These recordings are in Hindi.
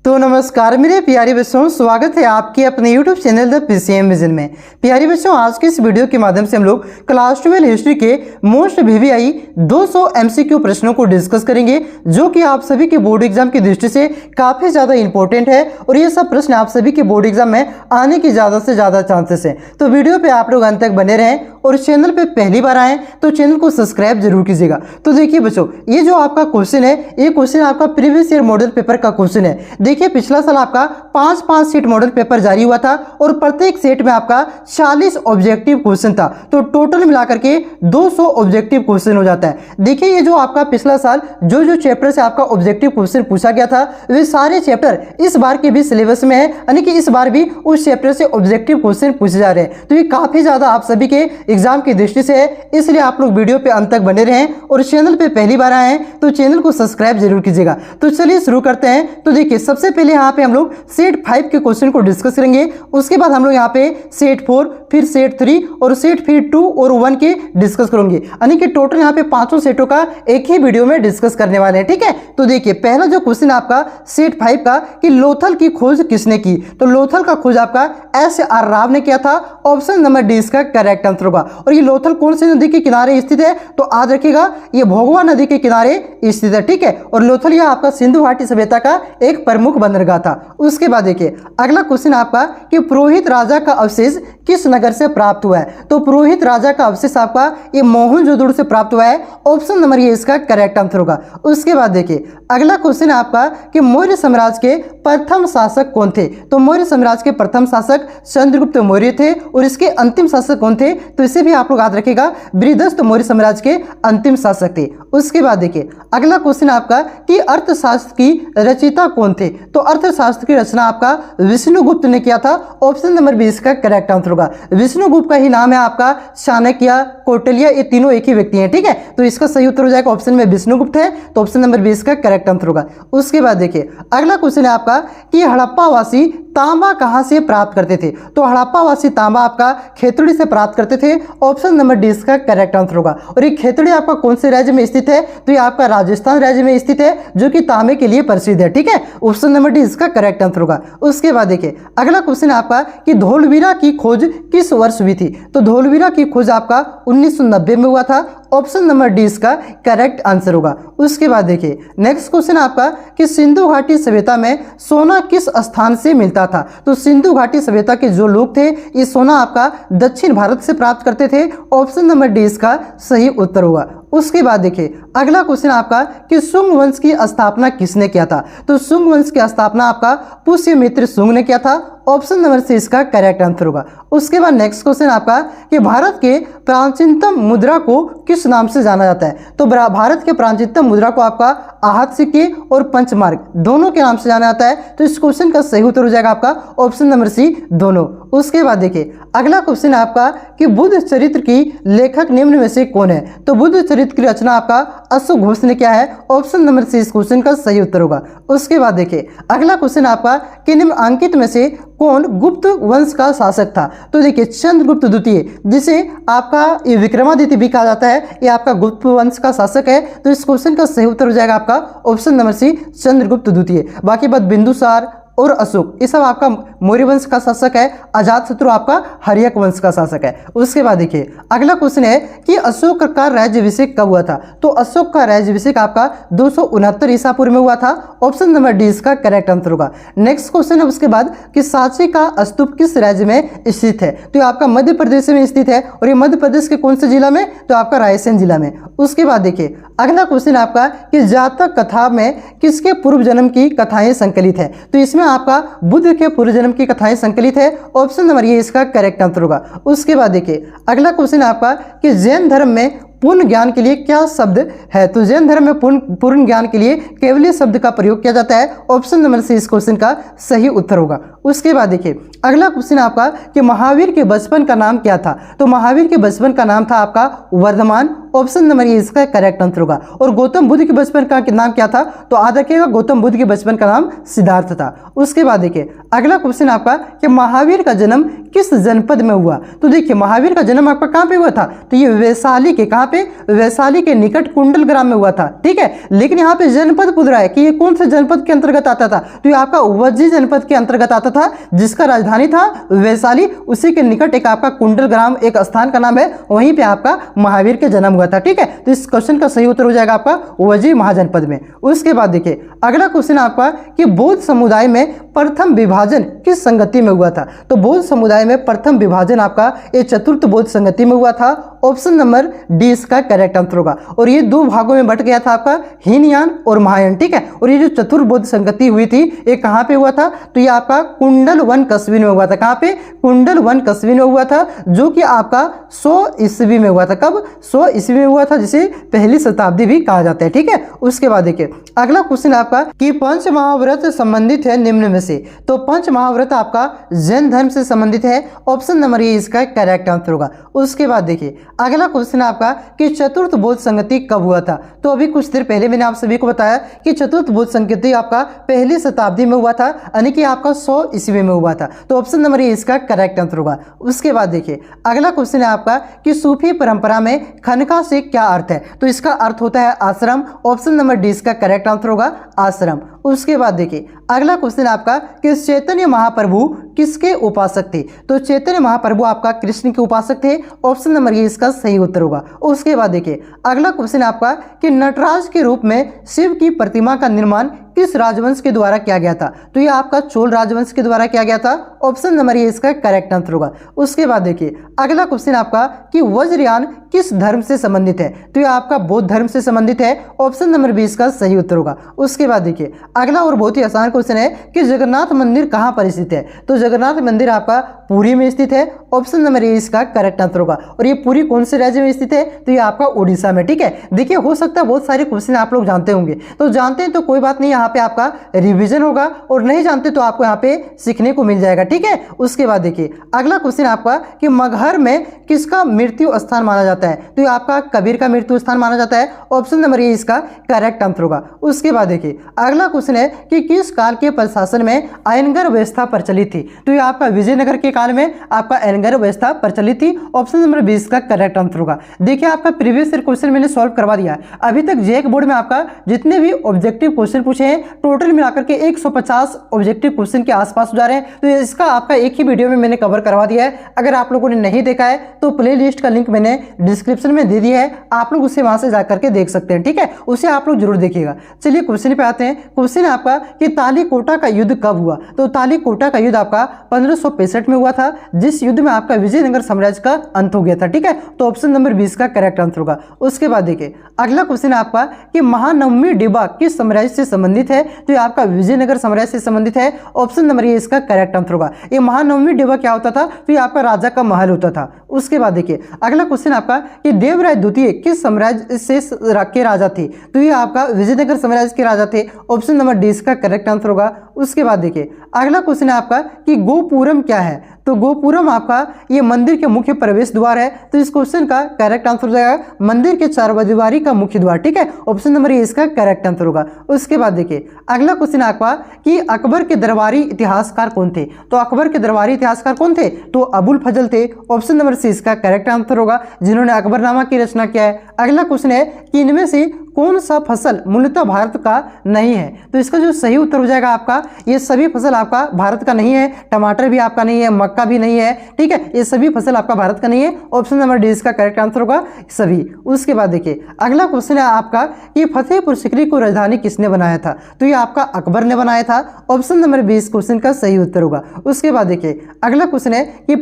तो नमस्कार मेरे प्यारे बच्चों, स्वागत है आपके अपने YouTube channel the PCM vision में। प्यारे बच्चों, आज के इस वीडियो के माध्यम से हम लोग क्लास 12 हिस्ट्री के मोस्ट VVI 200 MCQ प्रश्नों को डिस्कस करेंगे, जो कि आप सभी के बोर्ड एग्जाम की दृष्टि से काफ़ी ज़्यादा इंपॉर्टेंट है और ये सब प्रश्न आप सभी के बोर्ड एग्जाम में आने की ज़्यादा से ज़्यादा चांसेस है। तो वीडियो पर आप लोग अंत तक बने रहें और चैनल पर पहली बार आएँ तो चैनल को सब्सक्राइब जरूर कीजिएगा। तो देखिए बच्चों, ये जो आपका क्वेश्चन है, ये क्वेश्चन आपका प्रीवियस ईयर मॉडल पेपर का क्वेश्चन है। देखिए, पिछला साल आपका 5-5 सेट मॉडल पेपर जारी हुआ था और प्रत्येक सेट में आपका 40 ऑब्जेक्टिव क्वेश्चन था, तो टोटल मिलाकर के 200 ऑब्जेक्टिव क्वेश्चन हो जाता है। देखिए, ये जो आपका पिछला साल जो चैप्टर से आपका ऑब्जेक्टिव क्वेश्चन पूछा गया था, वे सारे चैप्टर इस बार के भी सिलेबस में है, यानी कि इस बार भी उस चैप्टर से ऑब्जेक्टिव क्वेश्चन पूछे जा रहे हैं। तो ये काफी ज्यादा आप सभी के एग्जाम की दृष्टि से है, इसलिए आप लोग वीडियो पे अंत तक बने रहें और चैनल पे पहली बार आए हैं तो चैनल को सब्सक्राइब जरूर कीजिएगा। तो चलिए शुरू करते हैं। तो देखिए, सबसे पहले यहाँ पे हम लोग सेट 5 के क्वेश्चन को डिस्कस करेंगे, उसके बाद हम लोग यहाँ पे सेट 4, फिर सेट 3 और सेट फिर 2 और 1 के डिस्कस करेंगे, यानी कि टोटल यहाँ पे 5 सेटों का एक ही वीडियो में डिस्कस करने वाले हैं। ठीक है, तो देखिए, पहला जो क्वेश्चन आपका सेट 5 का कि लोथल की खोज किसने की, तो लोथल का खोज आपका SR राव ने किया था। ऑप्शन नंबर डी इसका करेक्ट आंसर होगा। और ये लोथल कौन सी नदी के किनारे स्थित है, तो याद रखिएगा ये भोगवा नदी के किनारे स्थित है। ठीक है, और लोथल यह आपका सिंधु घाटी सभ्यता का एक प्रमुख बंदरगाह था। उसके बाद देखिए, अगला क्वेश्चन आपका कि पुरोहित राजा का अवशेष किस नगर से प्राप्त हुआ है, तो पुरोहित राजा का अवशेष आपका ये मोहनजोदड़ो से प्राप्त हुआ है। ऑप्शन नंबर ये इसका करेक्ट आंसर होगा। उसके बाद देखिए, अगला क्वेश्चन आपका कि मौर्य साम्राज्य के प्रथम शासक कौन थे, तो मौर्य साम्राज्य के प्रथम शासक चंद्रगुप्त मौर्य थे और इसके अंतिम शासक कौन थे, तो इसे भी आप लोग याद रखिएगा, बृहदस्त मौर्य साम्राज्य के अंतिम शासक थे। उसके बाद देखिए, अगला क्वेश्चन आपका कि अर्थशास्त्र की रचयिता कौन थे, तो अर्थशास्त्र की रचना आपका विष्णुगुप्त ने किया था। ऑप्शन नंबर 20 का करेक्ट आंसर होगा। विष्णुगुप्त का ही नाम है आपका चाणक्य, कौटिल्य, ये तीनों एक ही व्यक्ति हैं। ठीक है, तो इसका सही उत्तर हो जाएगा ऑप्शन में विष्णुगुप्त है, तो ऑप्शन नंबर 20 का करेक्ट आंसर होगा। उसके बाद देखिए, अगला क्वेश्चन है आपका कि हड़प्पावासी तांबा कहां से प्राप्त करते थे, तो हड़प्पावासी तांबा आपका खेतड़ी से प्राप्त करते थे। ऑप्शन नंबर डी इसका करेक्ट आंसर होगा। और ये खेतड़ी आपका कौन से राज्य में स्थित है, तो ये आपका राजस्थान राज्य में स्थित है, जो कि तांबे के लिए प्रसिद्ध है। ठीक है, ऑप्शन नंबर डी इसका करेक्ट आंसर होगा। उसके बाद देखिए, अगला क्वेश्चन आपका कि धोलवीरा की खोज किस वर्ष हुई थी, तो धोलवीरा की खोज आपका 1990 में हुआ था। ऑप्शन नंबर डी इसका करेक्ट आंसर होगा। उसके बाद देखिए, नेक्स्ट क्वेश्चन आपका कि सिंधु घाटी सभ्यता में सोना किस स्थान से मिलता था, तो सिंधु घाटी सभ्यता के जो लोग थे, ये सोना आपका दक्षिण भारत से प्राप्त करते थे। ऑप्शन नंबर डी इसका सही उत्तर होगा। उसके बाद देखिए, अगला क्वेश्चन आपका कि शुंग वंश की स्थापना किसने किया था, तो शुंग वंश की स्थापना आपका पुष्यमित्र शुंग ने किया था। ऑप्शन नंबर सी इसका करेक्ट आंसर होगा। उसके बाद नेक्स्ट क्वेश्चन आपका कि भारत के प्राचीनतम मुद्रा को किस नाम से जाना जाता है, तो भारत के प्राचीनतम मुद्रा को आपका आहत सिक्के और पंचमार्क दोनों के नाम से जाना जाता है। तो इस क्वेश्चन का सही उत्तर हो जाएगा आपका ऑप्शन नंबर सी दोनों। उसके बाद देखिए, अगला क्वेश्चन आपका कि बुद्ध चरित्र की लेखक निम्न में से कौन है, तो बुद्ध चरित्र की रचना आपका अशोक घोष ने किया है। ऑप्शन नंबर सी इस क्वेश्चन का सही उत्तर होगा। उसके बाद देखिए, अगला क्वेश्चन आपका कि निम्नलिखित में से कौन गुप्त वंश का शासक था, तो देखिए, चंद्रगुप्त द्वितीय, जिसे आपका ये विक्रमादित्य भी कहा जाता है, ये आपका गुप्त वंश का शासक है। तो इस क्वेश्चन का सही उत्तर हो जाएगा आपका ऑप्शन नंबर सी चंद्रगुप्त द्वितीय। बाकी बात बिंदुसार और अशोक, ये सब आपका मौर्य वंश का शासक है। अजातशत्रु आपका हर्यक वंश का शासक है। उसके बाद देखिए, अगला क्वेश्चन है कि अशोक का राज्याभिषेक कब हुआ था, तो अशोक का राज्याभिषेक आपका 269 ईसा पूर्व में हुआ था। ऑप्शन नंबर डी इसका करेक्ट आंसर होगा। नेक्स्ट क्वेश्चन है उसके बाद कि सांची का स्तूप किस राज्य में स्थित है, तो ये आपका मध्य प्रदेश में स्थित है और ये मध्य प्रदेश के कौन से जिला में, तो आपका रायसेन जिला में। उसके बाद देखिए, अगला क्वेश्चन आपका कि जातक कथा में किसके पूर्व जन्म की कथाएं संकलित है, तो इसमें आपका बुद्ध के पूर्व जन्म की कथाएं संकलित है। ऑप्शन नंबर ये इसका करेक्ट आंसर होगा। उसके बाद देखिए, अगला क्वेश्चन आपका कि जैन धर्म में पूर्ण ज्ञान के लिए क्या शब्द है, तो जैन धर्म में पूर्ण ज्ञान के लिए केवलीय शब्द का प्रयोग किया जाता है। ऑप्शन नंबर सी इस क्वेश्चन का सही उत्तर होगा। उसके बाद देखिए, अगला क्वेश्चन आपका कि महावीर के बचपन का नाम क्या था, तो महावीर के बचपन का नाम था आपका वर्धमान। ऑप्शन नंबर ये इसका करेक्ट आंसर होगा। और गौतम बुद्ध के बचपन का नाम क्या था, तो याद रखिएगा गौतम बुद्ध के बचपन का नाम सिद्धार्थ था। उसके बाद देखिए, अगला क्वेश्चन आपका कि महावीर का जन्म किस जनपद में हुआ? तो देखिए महावीर का जन्म आपका कहाँ पे हुआ था? तो ये वैशाली के, कहाँ पे? वैशाली के निकट कुंडल ग्राम में हुआ था, ठीक है। लेकिन यहाँ पे जनपद पूछ रहा है कि ये कौन से जनपद के अंतर्गत आता था? तो ये आपका उज्जैन जनपद के अंतर्गत आता था, जिसका राजधानी था वैशाली। उसी के निकट एक आपका कुंडल ग्राम एक स्थान का नाम है, वहीं पे आपका महावीर के जन्म हुआ था, ठीक है। तो इस क्वेश्चन का सही उत्तर हो जाएगा आपका उज्जैन महाजनपद में। उसके बाद देखिए अगला क्वेश्चन आपका कि बौद्ध समुदाय में प्रथम विभाजन किस संगति में हुआ था? तो बौद्ध समुदाय में प्रथम विभाजन आपका ये चतुर्थ बौद्ध संगति में हुआ था। ऑप्शन नंबर डी इसका करेक्ट आंसर होगा। और ये दो भागों में बट गया था आपका, हीनयान और महायान, ठीक है। और ये जो चतुर्थ बौद्ध संगति हुई थी ये कहाँ पे हुआ था? तो ये आपका कुंडल वन कस्बी में हुआ था। कहाँ पे? कुंडल वन कस्बी में हुआ था, जो कि आपका 100 ईस्वी में हुआ था। कब? 100 ईस्वी में हुआ था, जिसे पहली शताब्दी भी कहा जाता है, ठीक है। उसके बाद देखिए अगला क्वेश्चन आपका कि पंच महाव्रत संबंधित है निम्न में से? तो पंच महाव्रत आपका जैन धर्म से संबंधित है। ऑप्शन नंबर ए इसका करेक्ट आंसर होगा। उसके बाद देखिए अगला क्वेश्चन आपका कि चतुर्थ बौद्ध संगति कब हुआ था? तो अभी कुछ देर पहले मैंने आप सभी को बताया कि चतुर्थ बौद्ध संगति आपका पहली शताब्दी में हुआ था, यानी कि आपका 100 ईस्वी में हुआ था। तो ऑप्शन नंबर ए इसका करेक्ट आंसर होगा। उसके बाद देखिए अगला क्वेश्चन है आपका कि सूफी परंपरा में खनका से क्या अर्थ है? तो इसका अर्थ होता है आश्रम। ऑप्शन नंबर डी इसका करेक्ट आंसर होगा, आश्रम। उसके बाद देखिए अगला क्वेश्चन आपका कि चैतन्य महाप्रभु किसके उपासक थे? तो चैतन्य महाप्रभु आपका कृष्ण के उपासक थे। ऑप्शन नंबर ए इसका सही उत्तर होगा। उसके बाद देखिए अगला क्वेश्चन आपका कि नटराज के रूप में शिव की प्रतिमा का निर्माण किस राजवंश के द्वारा किया गया था? तो ये आपका चोल राजवंश के द्वारा किया गया था। ऑप्शन नंबर ए इसका करेक्ट आंसर होगा। उसके बाद देखिए अगला क्वेश्चन आपका कि वज्रयान किस धर्म से संबंधित है? तो ये आपका बौद्ध धर्म से संबंधित है। ऑप्शन नंबर बी इसका सही उत्तर होगा। उसके बाद देखिए अगला और बहुत ही आसान क्वेश्चन है कि जगन्नाथ मंदिर कहाँ पर स्थित है? तो जगन्नाथ मंदिर आपका पुरी में स्थित है। ऑप्शन नंबर ए इसका करेक्ट आंसर होगा। और ये पुरी कौन से राज्य में स्थित है? तो ये आपका उड़ीसा में, ठीक है। देखिए हो सकता है बहुत सारे क्वेश्चन आप लोग जानते होंगे, तो जानते हैं तो कोई बात नहीं, यहाँ पे आपका रिवीजन होगा, और नहीं जानते तो आपको यहाँ पे सीखने को मिल जाएगा, ठीक है। उसके बाद देखिए अगला क्वेश्चन आपका कि मगहर में किसका मृत्यु स्थान माना जाता है? तो ये आपका कबीर का मृत्यु स्थान माना जाता है। ऑप्शन नंबर ए इसका करेक्ट आंसर होगा। उसके बाद देखिए अगला क्वेश्चन है कि किस काल के प्रशासन में आयनगर व्यवस्था प्रचलित थी? तो ये आपका विजयनगर के काल में आपका आयनगर व्यवस्था प्रचलित थी। ऑप्शन नंबर 20 का करेक्ट आंसर होगा। देखिए आपका प्रीवियस ईयर क्वेश्चन मैंने सॉल्व करवा दिया है। अभी तक जेईई बोर्ड में आपका जितने भी ऑब्जेक्टिव क्वेश्चन पूछे हैं टोटल मिलाकर के 150 ऑब्जेक्टिव क्वेश्चन के आसपास जा रहे हैं। तो इसका आपका एक ही वीडियो में मैंने कवर करवा दिया है। अगर आप लोगों ने नहीं देखा है तो प्ले लिस्ट का लिंक मैंने डिस्क्रिप्शन में दे दिया है, आप लोग उसे वहां से जाकर के देख सकते हैं, ठीक है। उसे आप लोग जरूर देखिएगा। चलिए क्वेश्चन पे आते हैं। क्वेश्चन आपका कि तालीकोटा का युद्ध कब हुआ? तो तालीकोटा का युद्ध आपका 1565 में हुआ था, जिस युद्ध में आपका विजयनगर साम्राज्य का अंत हो गया था, ठीक है। तो ऑप्शन नंबर 20 का करेक्ट आंसर होगा। उसके बाद देखिए अगला क्वेश्चन आपका कि महानवमी डिब्बा किस साम्राज्य से संबंधित है? तो ये आपका विजयनगर साम्राज्य से संबंधित है। ऑप्शन नंबर ए इसका करेक्ट आंसर होगा। ये महानवमी डिब्बा क्या होता था? तो ये आपका राजा का महल होता था। उसके बाद देखिए अगला क्वेश्चन आपका कि देवराय द्वितीय किस साम्राज्य से के राजा थे? तो ये आपका विजयनगर साम्राज्य के राजा थे। ऑप्शन नंबर डी इसका करेक्ट आंसर होगा। उसके बाद देखिए अगला क्वेश्चन है आपका कि गोपुरम क्या है? तो गोपुरम आपका ये मंदिर के मुख्य प्रवेश द्वार है। तो इस क्वेश्चन का करेक्ट आंसर हो जाएगा मंदिर के चारदीवारी का मुख्य द्वार, ठीक है। ऑप्शन नंबर ए इसका करेक्ट आंसर होगा। उसके बाद देखिए अगला क्वेश्चन आपका कि अकबर के दरबारी इतिहासकार कौन थे? तो अकबर के दरबारी इतिहासकार कौन थे? तो अबुल फजल थे। ऑप्शन नंबर सी इसका करेक्ट आंसर होगा, जिन्होंने अकबरनामा की रचना किया है। अगला क्वेश्चन है कि इनमें से कौन सा फसल मूलतः भारत का नहीं है? तो इसका जो सही उत्तर हो जाएगा आपका ये सभी फसल आपका भारत का नहीं है। टमाटर भी आपका नहीं है, मक्का भी नहीं है, ठीक है। ये सभी फसल आपका भारत का नहीं है। ऑप्शन नंबर डी इसका करेक्ट आंसर होगा, सभी। उसके बाद देखिए अगला क्वेश्चन है आपका कि फतेहपुर सीकरी को राजधानी किसने बनाया था? तो ये आपका अकबर ने बनाया था। ऑप्शन नंबर 20 क्वेश्चन का सही उत्तर होगा। उसके बाद देखिए अगला क्वेश्चन है कि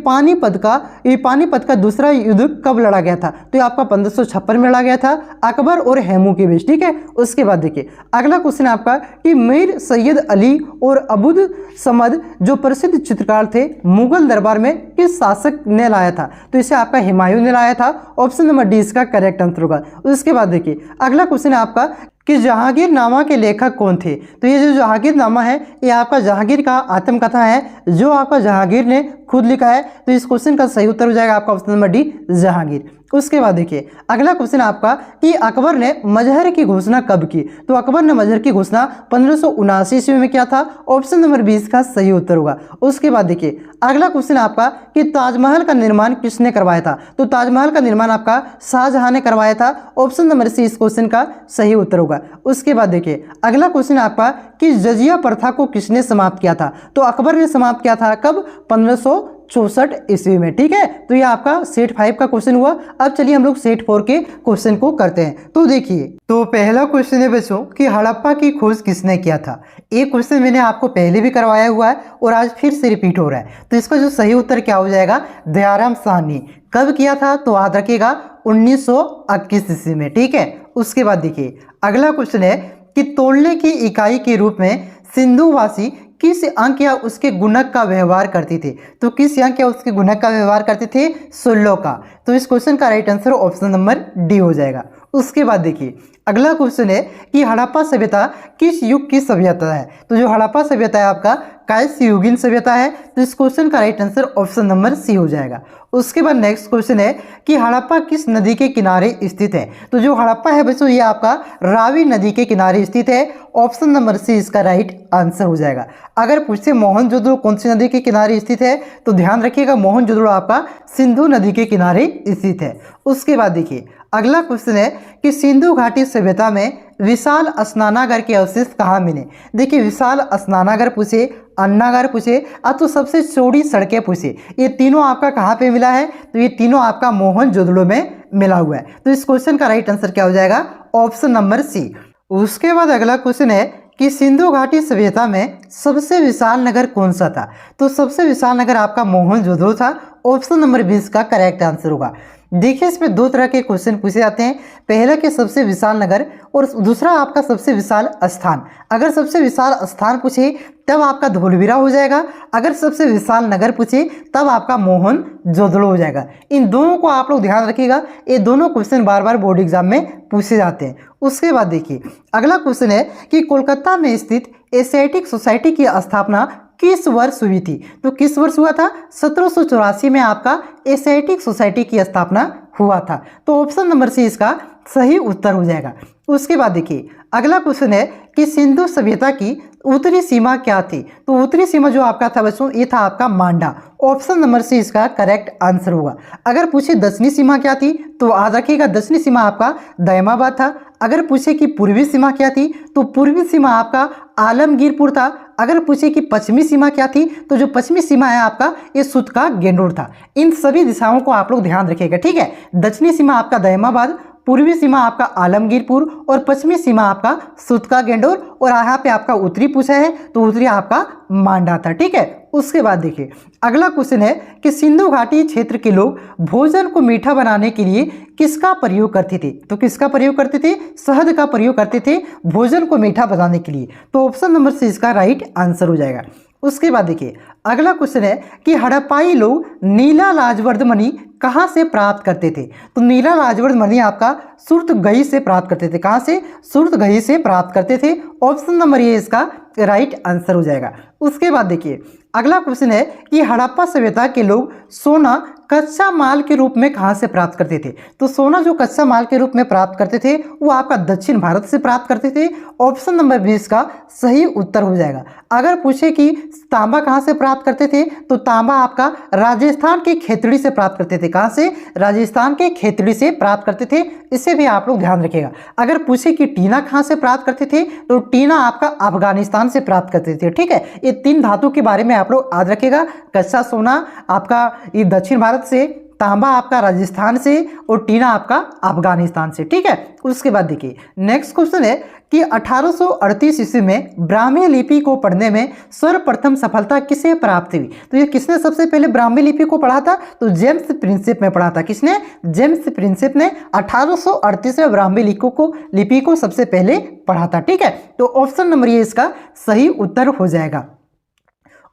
पानीपत का दूसरा युद्ध कब लड़ा गया था? तो ये आपका 1556 में लड़ा गया था अकबर और हेमू के बीच, ठीक है। उसके बाद देखिए अगला क्वेश्चन आपका कि मीर सैयद अली और अबुद समद जो प्रसिद्ध चित्रकार थे मुगल दरबार में किस शासक ने लाया था? तो इसे आपका हुमायूं ने लाया था। ऑप्शन नंबर डी इसका करेक्ट आंसर होगा। उसके बाद देखिए अगला क्वेश्चन है आपका कि जहांगीरनामा के लेखक कौन थे? तो ये जो जहांगीरनामा है ये आपका जहांगीर का आत्मकथा है, जो आपका जहांगीर ने खुद लिखा है, तो इस क्वेश्चन का सही उत्तर हो जाएगा आपका ऑप्शन नंबर डी, जहांगीर। उसके बाद देखिए अगला क्वेश्चन आपका कि अकबर ने मजहर की घोषणा कब की? तो अकबर ने मजहर की घोषणा 1579 ईस्वी में किया था, ऑप्शन नंबर 20 का सही उत्तर होगा। उसके बाद देखिए अगला क्वेश्चन आपका कि ताजमहल का निर्माण किसने करवाया था? तो ताजमहल का निर्माण आपका शाहजहां ने करवाया था, ऑप्शन नंबर सी इस क्वेश्चन का सही उत्तर होगा। उसके बाद देखिए अगला क्वेश्चन आपका कि जजिया प्रथा को किसने समाप्त किया था? तो अकबर ने समाप्त किया था कब? 1564 ईस्वी में। ठीक है, तो ये आपका सेट 5 का क्वेश्चन हुआ। अब चलिए हम लोग सेट 4 के क्वेश्चन को करते हैं। तो देखिए, तो पहला क्वेश्चन है बच्चों कि हड़प्पा की खोज किसने किया था? एक क्वेश्चन मैंने आपको पहले भी करवाया हुआ है और आज फिर से रिपीट हो रहा है, तो इसका जो सही उत्तर क्या हो जाएगा? दयाराम साहनी। कब किया था? तो याद रखिएगा 1921 ईस्वी में। ठीक है, उसके बाद देखिए अगला क्वेश्चन है कि तोलने की इकाई के रूप में सिंधुवासी किस अंक या उसके गुणक का व्यवहार करती थी? तो किस अंक या उसके गुणक का व्यवहार करते थे? 16 का। तो इस क्वेश्चन का right answer option number D हो जाएगा। उसके बाद देखिए अगला क्वेश्चन है कि हड़प्पा सभ्यता किस युग की सभ्यता है? तो जो हड़प्पा सभ्यता है आपका कांस्ययुगीन सभ्यता है, तो इस क्वेश्चन का right answer option number C हो जाएगा। उसके बाद नेक्स्ट क्वेश्चन है कि हड़प्पा किस नदी के किनारे स्थित है? तो जो हड़प्पा है बच्चों ये आपका रावी नदी के किनारे स्थित है, ऑप्शन नंबर सी इसका राइट आंसर हो जाएगा। अगर पूछे मोहनजोदड़ो कौन सी नदी के किनारे स्थित है, तो ध्यान रखिएगा मोहनजोदड़ो आपका सिंधु नदी के किनारे स्थित है। उसके बाद देखिए अगला क्वेश्चन है कि सिंधु घाटी सभ्यता में विशाल स्नानागार के अवशेष कहाँ मिले? देखिए विशाल स्नानागार पूछे, अन्नागार पूछे, तो सबसे चौड़ी सड़कें पूछे, ये तीनों आपका कहाँ पे मिला है? तो ये तीनों आपका मोहनजोदड़ो में मिला हुआ है। तो इस क्वेश्चन का राइट आंसर क्या हो जाएगा? Option number C. उसके बाद अगला क्वेश्चन है कि सिंधु घाटी सभ्यता में सबसे विशाल नगर कौन सा था? तो सबसे विशाल नगर आपका मोहनजोदड़ो था, ऑप्शन नंबर 20 का करेक्ट आंसर होगा। देखिए इसमें दो तरह के क्वेश्चन पूछे जाते हैं, पहला के सबसे विशाल नगर और दूसरा आपका सबसे विशाल स्थान। अगर सबसे विशाल स्थान पूछे तब आपका धौलवीरा हो जाएगा, अगर सबसे विशाल नगर पूछे तब आपका मोहनजोदड़ो हो जाएगा। इन दोनों को आप लोग ध्यान रखिएगा, ये दोनों क्वेश्चन बार बार बोर्ड एग्जाम में पूछे जाते हैं। उसके बाद देखिए अगला क्वेश्चन है कि कोलकाता में स्थित एशियाटिक सोसाइटी की स्थापना किस वर्ष हुई थी? तो किस वर्ष हुआ था? 1784 में आपका एशियाटिक सोसाइटी की स्थापना हुआ था, तो ऑप्शन नंबर सी इसका सही उत्तर हो जाएगा। उसके बाद देखिए अगला क्वेश्चन है कि सिंधु सभ्यता की उत्तरी सीमा क्या थी? तो उत्तरी सीमा जो आपका था बच्चों ये था आपका मांडा, ऑप्शन नंबर सी इसका करेक्ट आंसर होगा। अगर पूछे दक्षिणी सीमा क्या थी तो याद रखिएगा दक्षिणी सीमा आपका दयमाबाद था। अगर पूछे कि पूर्वी सीमा क्या थी तो पूर्वी सीमा आपका आलमगीरपुर था। अगर पूछे कि पश्चिमी सीमा क्या थी तो जो पश्चिमी सीमा है आपका ये सुत का गेंडोर था। इन सभी दिशाओं को आप लोग ध्यान रखिएगा, ठीक है। दक्षिणी सीमा आपका दयमाबाद, पूर्वी सीमा आपका आलमगीरपुर और पश्चिमी सीमा आपका सुत का गेंडोर, और यहाँ पे आपका उत्तरी पूछा है तो उत्तरी आपका मांडा था, ठीक है। उसके बाद देखिए अगला क्वेश्चन है कि सिंधु घाटी क्षेत्र के लोग भोजन को मीठा बनाने के लिए किसका प्रयोग करते थे? तो किसका प्रयोग करते थे? शहद का प्रयोग करते थे भोजन को मीठा बनाने के लिए, तो ऑप्शन नंबर सी इसका राइट आंसर हो जाएगा। उसके बाद देखिए अगला क्वेश्चन है कि हड़प्पाई लोग नीला लाजवर्द मणि कहाँ से प्राप्त करते थे? तो नीला लाजवर्द मणि आपका सुर्तगही से प्राप्त करते थे। कहाँ से? सुर्तगही से प्राप्त करते थे, ऑप्शन नंबर ये इसका राइट आंसर हो जाएगा। उसके बाद देखिए अगला क्वेश्चन है कि हड़प्पा सभ्यता के लोग सोना कच्चा माल के रूप में कहाँ से प्राप्त करते थे? तो सोना जो कच्चा माल के रूप में प्राप्त करते थे वो आपका दक्षिण भारत से प्राप्त करते थे, ऑप्शन नंबर 20 का सही उत्तर हो जाएगा। अगर पूछे कि तांबा कहाँ से प्राप्त करते थे तो तांबा आपका राजस्थान के खेतड़ी से प्राप्त करते थे। कहाँ से? राजस्थान के खेतड़ी से प्राप्त करते थे, इसे भी आप लोग ध्यान रखिएगा। अगर पूछे कि टीना कहाँ से प्राप्त करते थे तो टीना आपका अफगानिस्तान से प्राप्त करते थे, ठीक है। ये तीन धातु के बारे में आप लोग याद रखिएगा। कच्चा सोना आपका ये दक्षिण भारत से, तांबा आपका राजस्थान से और टीना आपका अफगानिस्तान से, ठीक है। उसके बाद देखिए नेक्स्ट क्वेश्चन है कि 1838 ईस्वी में ब्राह्मी लिपि को पढ़ने में सर्वप्रथम सफलता किसे प्राप्त हुई? तो ये किसने सबसे पहले ब्राह्मी लिपि को पढ़ा था? तो जेम्स प्रिंसेप ने पढ़ा था। किसने? जेम्स प्रिंसेप ने 1838 में ब्राह्मी लिपि को सबसे पहले पढ़ा था, ठीक है। तो ऑप्शन नंबर ये इसका सही उत्तर हो जाएगा।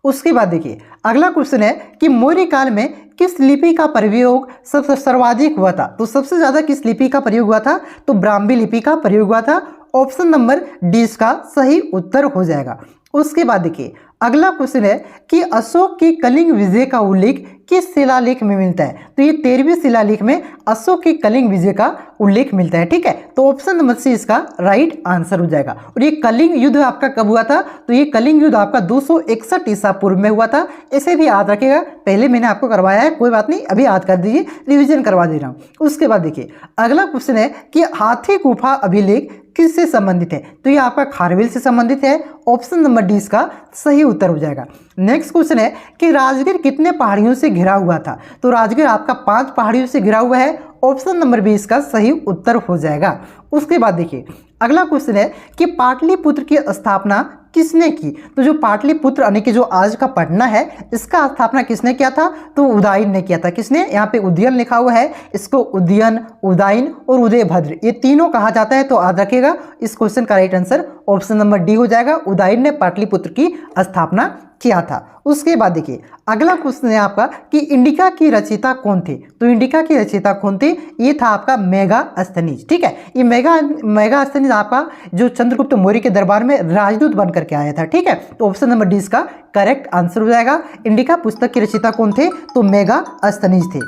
उसके बाद देखिए अगला क्वेश्चन है कि मौर्य काल में किस लिपि का प्रयोग सबसे सर्वाधिक हुआ था? तो सबसे ज्यादा किस लिपि का प्रयोग हुआ था? तो ब्राह्मी लिपि का प्रयोग हुआ था, ऑप्शन नंबर डी इसका सही उत्तर हो जाएगा। उसके बाद देखिए अगला क्वेश्चन है कि अशोक की कलिंग विजय का उल्लेख किस शिलालेख में मिलता है। तो ये 13वें शिलालेख में अशोक की कलिंग विजय का उल्लेख मिलता है। ठीक है, तो ऑप्शन नंबर सी इसका राइट आंसर हो जाएगा। और ये कलिंग युद्ध आपका कब हुआ था, तो ये कलिंग युद्ध आपका 261 ईसा पूर्व में हुआ था। इसे भी याद रखिएगा, पहले मैंने आपको करवाया है, कोई बात नहीं, अभी याद कर दीजिए, रिविजन करवा दे रहा हूँ। उसके बाद देखिए अगला क्वेश्चन है कि हाथी गुफा अभिलेख किससे संबंधित है। तो ये आपका खारवेल से संबंधित है। ऑप्शन नंबर डी इसका सही उत्तर हो जाएगा। नेक्स्ट क्वेश्चन है कि राजगीर कितने पहाड़ियों से घिरा हुआ था। तो राजगीर आपका 5 पहाड़ियों से घिरा हुआ है। ऑप्शन नंबर बी इसका सही उत्तर हो जाएगा। उसके बाद देखिए अगला क्वेश्चन है कि पाटलिपुत्र की स्थापना किसने की। तो जो पाटलिपुत्र यानी कि जो आज का पटना है, इसका स्थापना किसने किया था, तो उदयन ने किया था। किसने, यहाँ पे उदयन लिखा हुआ है, इसको उदयन, उदयन और उदयभद्र ये तीनों कहा जाता है। तो याद रखिएगा इस क्वेश्चन का right answer option number D हो जाएगा। उदयन ने पाटलिपुत्र की स्थापना किया था। उसके बाद देखिए अगला क्वेश्चन है आपका कि इंडिका की रचयिता कौन थे। तो इंडिका की रचयिता कौन थे, ये था आपका मेगास्थनीज। ठीक है, ये मेगास्थनीज आपका जो चंद्रगुप्त मौर्य के दरबार में राजदूत बनकर के आया था। ठीक है, तो ऑप्शन नंबर डी इसका करेक्ट आंसर हो जाएगा। इंडिका पुस्तक के रचयिता कौन थे, तो मेगास्थनीज थे।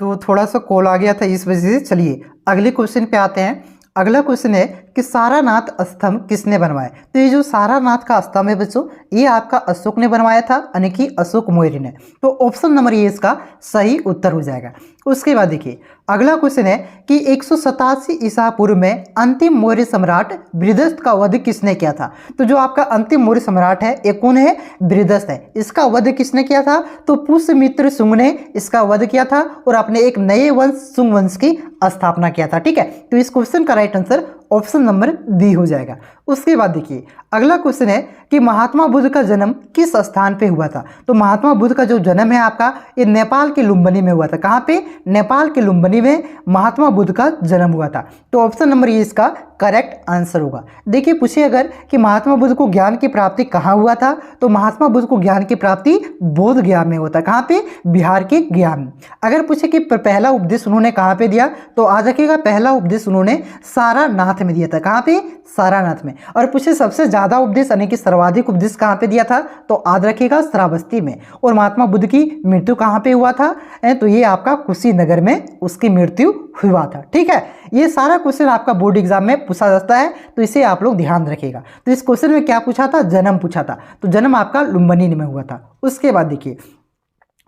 तो थोड़ा सा कॉल आ गया था इस वजह से। चलिए अगले क्वेश्चन पे आते हैं। अगला क्वेश्चन है कि सारानाथ स्तंभ किसने बनवाया। तो ये जो सारानाथ का स्तंभ है बच्चों, ये आपका अशोक ने बनवाया था, यानी कि अशोक मौर्य ने। तो ऑप्शन नंबर ये इसका सही उत्तर हो जाएगा। उसके बाद देखिए अगला क्वेश्चन है कि 187 ईसा पूर्व में अंतिम मौर्य सम्राट बृहदस्थ का वध किसने किया था। तो जो आपका अंतिम मौर्य सम्राट है ये कौन है, बृहदस्थ है। इसका वध किसने किया था, तो पुष्यमित्र शुंग ने इसका वध किया था और अपने एक नए वंश शुंग वंश की स्थापना किया था। ठीक है, तो इस क्वेश्चन का right answer option number B हो जाएगा। उसके बाद देखिए अगला क्वेश्चन है कि महात्मा बुद्ध का जन्म किस स्थान पे हुआ था। तो महात्मा बुद्ध का जो जन्म है आपका ये नेपाल के लुम्बिनी में हुआ था। कहाँ पे, नेपाल के लुम्बिनी में महात्मा बुद्ध का जन्म हुआ था। तो ऑप्शन नंबर ये इसका करेक्ट आंसर होगा। देखिए पूछिए अगर कि महात्मा बुद्ध को ज्ञान की प्राप्ति कहाँ हुआ था, तो महात्मा बुद्ध को ज्ञान की प्राप्ति बोध गया में होता है। कहाँ पे, बिहार के गया में। अगर पूछे कि पहला उपदेश उन्होंने कहाँ पे दिया, तो आज रखिएगा पहला उपदेश उन्होंने सारानाथ में दिया था। कहाँ पे, सारानाथ में। और पूछे सबसे ज्यादा उपदेश यानी कि सर्वाधिक उपदेश कहाँ पे दिया था, तो याद रखिएगा श्रावस्ती में। और महात्मा बुद्ध की मृत्यु कहाँ पे हुआ था, तो ये आपका कुशीनगर में उसकी मृत्यु हुआ था। ठीक है, ये सारा क्वेश्चन आपका बोर्ड एग्जाम में पूछा जाता है, तो इसे आप लोग ध्यान रखिएगा। तो इस क्वेश्चन में क्या पूछा था, जन्म पूछा था। तो जन्म आपका लुम्बिनी में हुआ था। उसके बाद देखिए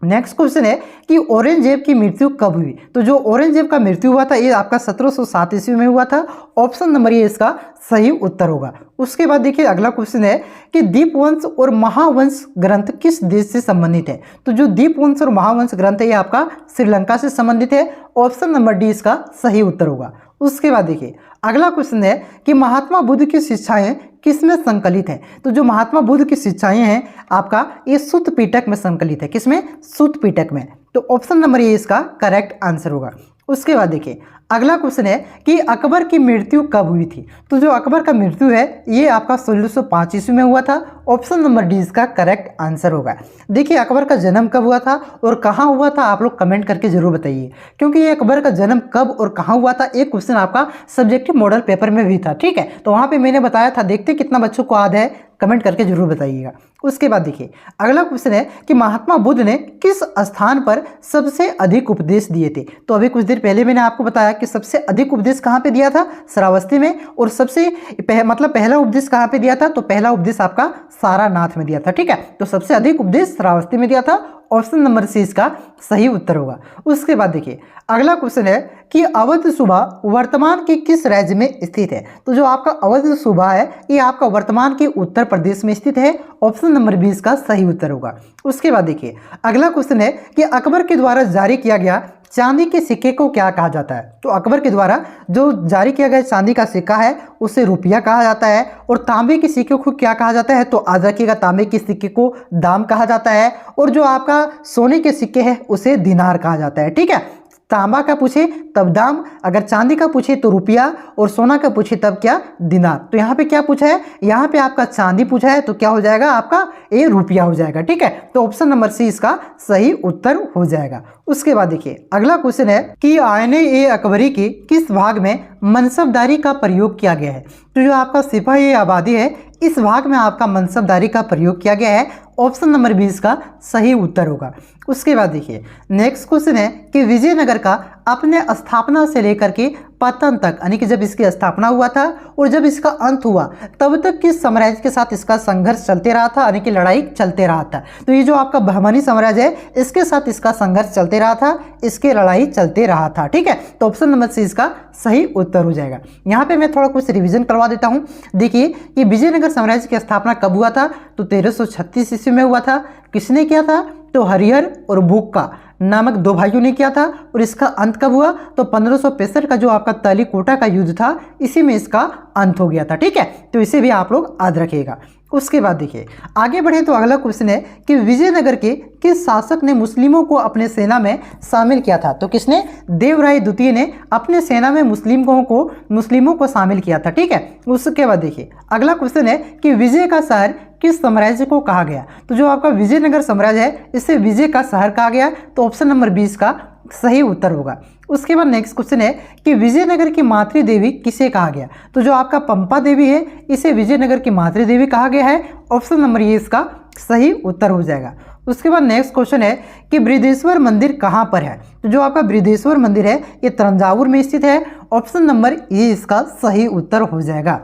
नेक्स्ट क्वेश्चन है कि औरंगजेब की मृत्यु कब हुई। तो जो औरंगजेब का मृत्यु हुआ था ये आपका 1707 ईस्वी में हुआ था। ऑप्शन नंबर ये इसका सही उत्तर होगा। उसके बाद देखिए अगला क्वेश्चन है कि दीपवंश और महावंश ग्रंथ किस देश से संबंधित है। तो जो दीपवंश और महावंश ग्रंथ है ये आपका श्रीलंका से संबंधित है। ऑप्शन नंबर डी इसका सही उत्तर होगा। उसके बाद देखिए अगला क्वेश्चन है कि महात्मा बुद्ध की शिक्षाएं किसमें संकलित है। तो जो महात्मा बुद्ध की शिक्षाएं हैं आपका ये सुत्त पिटक में संकलित है। किसमें, सुत्त पिटक में। तो ऑप्शन नंबर ये इसका करेक्ट आंसर होगा। उसके बाद देखिए अगला क्वेश्चन है कि अकबर की मृत्यु कब हुई थी। तो जो अकबर का मृत्यु है ये आपका 1605 ईस्वी में हुआ था। ऑप्शन नंबर डी इसका करेक्ट आंसर होगा। देखिए अकबर का जन्म कब हुआ था और कहाँ हुआ था, आप लोग कमेंट करके जरूर बताइए, क्योंकि ये अकबर का जन्म कब और कहाँ हुआ था एक क्वेश्चन आपका सब्जेक्टिव मॉडल पेपर में भी था। ठीक है, तो वहाँ पे मैंने बताया था, देखते कितना बच्चों को याद है, कमेंट करके जरूर बताइएगा। उसके बाद देखिए अगला क्वेश्चन है कि महात्मा बुद्ध ने किस स्थान पर सबसे अधिक उपदेश दिए थे। तो अभी कुछ देर पहले मैंने आपको बताया कि सबसे अधिक उपदेश कहाँ पे दिया था, श्रावस्ती में। और सबसे पहला उपदेश कहाँ पे दिया था, तो पहला उपदेश आपका सारानाथ में दिया था। ठीक है, तो सबसे अधिक उपदेश श्रावस्ती में दिया था। ऑप्शन नंबर सी इसका सही उत्तर होगा। उसके बाद देखिए अगला क्वेश्चन है कि अवध सूबा वर्तमान के किस राज्य में स्थित है। तो जो आपका अवध सूबा है ये आपका वर्तमान के उत्तर प्रदेश में स्थित है। ऑप्शन नंबर 20 का सही उत्तर होगा। उसके बाद देखिए अगला क्वेश्चन है कि अकबर के द्वारा जारी किया गया चांदी के सिक्के को क्या कहा जाता है। तो अकबर के द्वारा जो जारी किया गया चांदी का सिक्का है उसे रुपया कहा जाता है। और तांबे के सिक्के को क्या कहा जाता है, तो आज रखिएगा तांबे के सिक्के को दाम कहा जाता है। और जो आपका सोने के सिक्के हैं उसे दिनार कहा जाता है। ठीक है, तांबा का पूछे तब दाम, अगर चांदी का पूछे तो रुपया, और सोना का पूछे तब क्या, दिनार। तो यहाँ पे क्या पूछा है, यहाँ पे आपका चांदी पूछा है तो क्या हो जाएगा आपका, ये रुपया हो जाएगा। ठीक है, तो ऑप्शन नंबर सी इसका सही उत्तर हो जाएगा। उसके बाद देखिए अगला क्वेश्चन है कि आईने ए अकबरी के किस भाग में मनसबदारी का प्रयोग किया गया है। तो जो आपका सिपाही आबादी है इस भाग में आपका मनसबदारी का प्रयोग किया गया है, ऑप्शन नंबर 20 का सही उत्तर होगा। उसके बाद देखिए नेक्स्ट क्वेश्चन है कि विजयनगर का अपने स्थापना से लेकर के पतन तक, यानी कि जब इसकी स्थापना हुआ था और जब इसका अंत हुआ तब तक किस साम्राज्य के साथ इसका संघर्ष चलते रहा था, यानी कि लड़ाई चलते रहा था। तो ये जो आपका बहमनी साम्राज्य है इसके साथ इसका संघर्ष चलते रहा था, इसके लड़ाई चलते रहा था। ठीक है, तो ऑप्शन नंबर सी इसका सही उत्तर हो जाएगा। यहाँ पे मैं थोड़ा कुछ रिवीजन करवा देता हूँ। देखिए कि विजयनगर साम्राज्य की स्थापना कब हुआ था, तो 1336 ईस्वी में हुआ था। किसने किया था, तो हरिहर और बुक्का नामक दो भाइयों ने किया था। और इसका अंत कब हुआ, तो 1565 का जो आपका तलीकोटा का युद्ध था इसी में इसका अंत हो गया था। ठीक है, तो इसे भी आप लोग याद रखिएगा। उसके बाद देखिए आगे बढ़े तो अगला क्वेश्चन है कि विजयनगर के किस शासक ने मुस्लिमों को अपने सेना में शामिल किया था। तो किसने, देवराय द्वितीय ने अपने सेना में मुस्लिमों को शामिल किया था। ठीक है, उसके बाद देखिए अगला क्वेश्चन है कि विजय का शहर किस साम्राज्य को कहा गया। तो जो आपका विजयनगर साम्राज्य है इसे विजय का शहर कहा गया, तो ऑप्शन नंबर 20 का सही उत्तर होगा। उसके बाद नेक्स्ट क्वेश्चन है कि विजयनगर की मातृ देवी किसे कहा गया। तो जो आपका पंपा देवी है इसे विजयनगर की मातृ देवी कहा गया है, ऑप्शन नंबर ये इसका सही उत्तर हो जाएगा। उसके बाद नेक्स्ट क्वेश्चन है कि बृहदेश्वर मंदिर कहाँ पर है। तो जो आपका बृहदेश्वर मंदिर है ये तंजावुर में स्थित है, ऑप्शन नंबर ये इसका सही उत्तर हो जाएगा।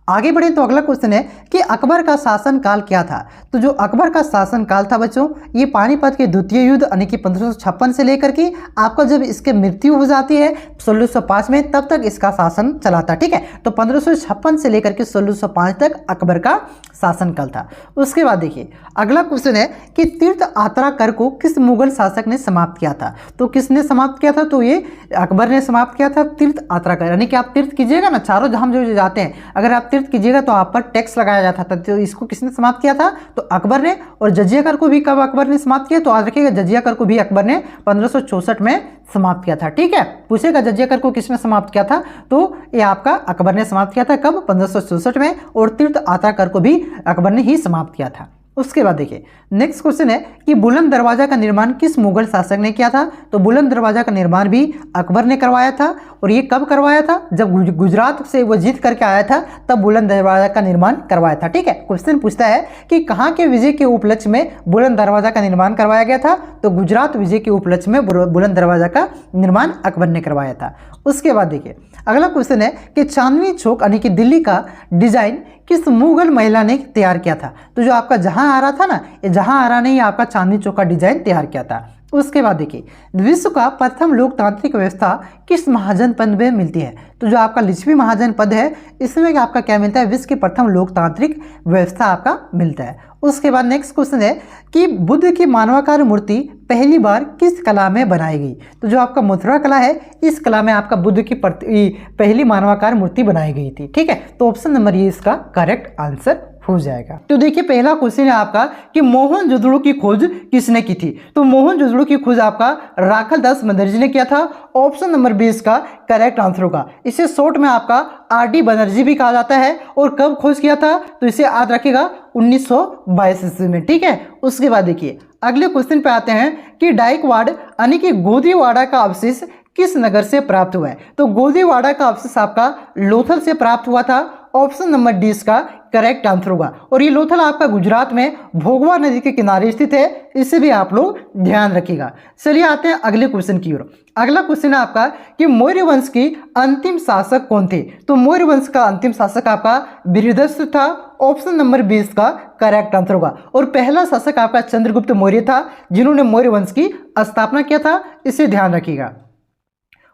आगे बढ़े तो अगला क्वेश्चन है कि अकबर का शासनकाल क्या था। तो जो अकबर का शासनकाल था बच्चों ये पानीपत के द्वितीय युद्ध यानी कि 1556 से लेकर के आपका जब इसके मृत्यु हो जाती है 1605 में तब तक इसका शासन चला था। ठीक है, तो 1556 से लेकर के 1605 तक अकबर का शासनकाल था। उसके बाद देखिए अगला क्वेश्चन है कि तीर्थ यात्रा कर को किस मुगल शासक ने समाप्त किया था। तो किसने समाप्त किया था, तो ये अकबर ने समाप्त किया था तीर्थ यात्रा कर, यानी कि आप तीर्थ कीजिएगा ना, चारों धाम जो जाते हैं अगर आप तीर्थ कीजिएगा तो आप पर टैक्स लगाया जाता था। तो इसको किसने समाप्त किया था, तो अकबर ने। और जजिया कर को भी कब अकबर ने समाप्त किया, तो याद रखिएगा जजिया कर को भी अकबर ने 1564 में समाप्त किया था। ठीक है, पूछेगा जजिया कर को किसने समाप्त किया था, तो ये आपका अकबर ने समाप्त किया था। कब, 1564 में। और तीर्थ यात्रा कर को भी अकबर ने ही समाप्त किया था। उसके बाद देखिए नेक्स्ट क्वेश्चन है कि बुलंद दरवाजा का निर्माण किस मुगल शासक ने किया था। तो बुलंद दरवाजा का निर्माण भी अकबर ने करवाया था। और ये कब करवाया था, जब गुजरात से वो जीत करके आया था तब बुलंद दरवाजा का निर्माण करवाया था। ठीक है, क्वेश्चन पूछता है कि कहाँ के विजय के उपलक्ष्य में बुलंद दरवाजा का निर्माण करवाया गया था। तो गुजरात विजय के उपलक्ष्य में बुलंद दरवाजा का निर्माण अकबर ने करवाया था। उसके बाद देखिए अगला क्वेश्चन है कि चांदनी चौक यानी कि दिल्ली का डिजाइन किस मुगल महिला ने तैयार किया था। तो जो आपका जहां आ रहा था ना, ये जहां आ रहा ने आपका चांदनी चौक का डिजाइन तैयार किया था। उसके बाद देखिए विश्व का प्रथम लोकतांत्रिक व्यवस्था किस महाजनपद में मिलती है। तो जो आपका लिच्छवी महाजनपद है इसमें आपका क्या मिलता है, विश्व की प्रथम लोकतांत्रिक व्यवस्था आपका मिलता है। उसके बाद नेक्स्ट क्वेश्चन है कि बुद्ध की मानवाकार मूर्ति पहली बार किस कला में बनाई गई। तो जो आपका मथुरा कला है इस कला में आपका बुद्ध की पहली मानवाकार मूर्ति बनाई गई थी। ठीक है, तो ऑप्शन नंबर ये इसका करेक्ट आंसर हो जाएगा। तो देखिए पहला क्वेश्चन है आपका कि मोहनजोदड़ो की खोज किसने की थी। तो मोहनजोदड़ो की खोज आपका राखल दास बनर्जी ने किया था, ऑप्शन नंबर 20 का करेक्ट आंसर होगा। इसे शॉर्ट में आपका आर.डी. बनर्जी भी कहा जाता है। और कब खोज किया था, तो इसे याद रखिएगा 1922 ईस्वी में। ठीक है, उसके बाद देखिए अगले क्वेश्चन पे आते हैं कि डाइकवाड़ यानी कि गोदीवाड़ा का अवशेष किस नगर से प्राप्त हुआ है। तो गोदीवाड़ा का अवशेष आपका लोथल से प्राप्त हुआ था, ऑप्शन नंबर 20 का करेक्ट आंसर होगा। और ये लोथल आपका गुजरात में भोगवा नदी के किनारे स्थित है, इसे भी आप लोग ध्यान रखिएगा। चलिए आते हैं अगले क्वेश्चन की ओर। अगला क्वेश्चन है आपका कि मौर्य वंश की अंतिम शासक कौन थे। तो मौर्य वंश का अंतिम शासक आपका बृहदस्थ था, ऑप्शन नंबर 20 का करेक्ट आंसर होगा। और पहला शासक आपका चंद्रगुप्त मौर्य था जिन्होंने मौर्य वंश की स्थापना किया था, इसे ध्यान रखिएगा।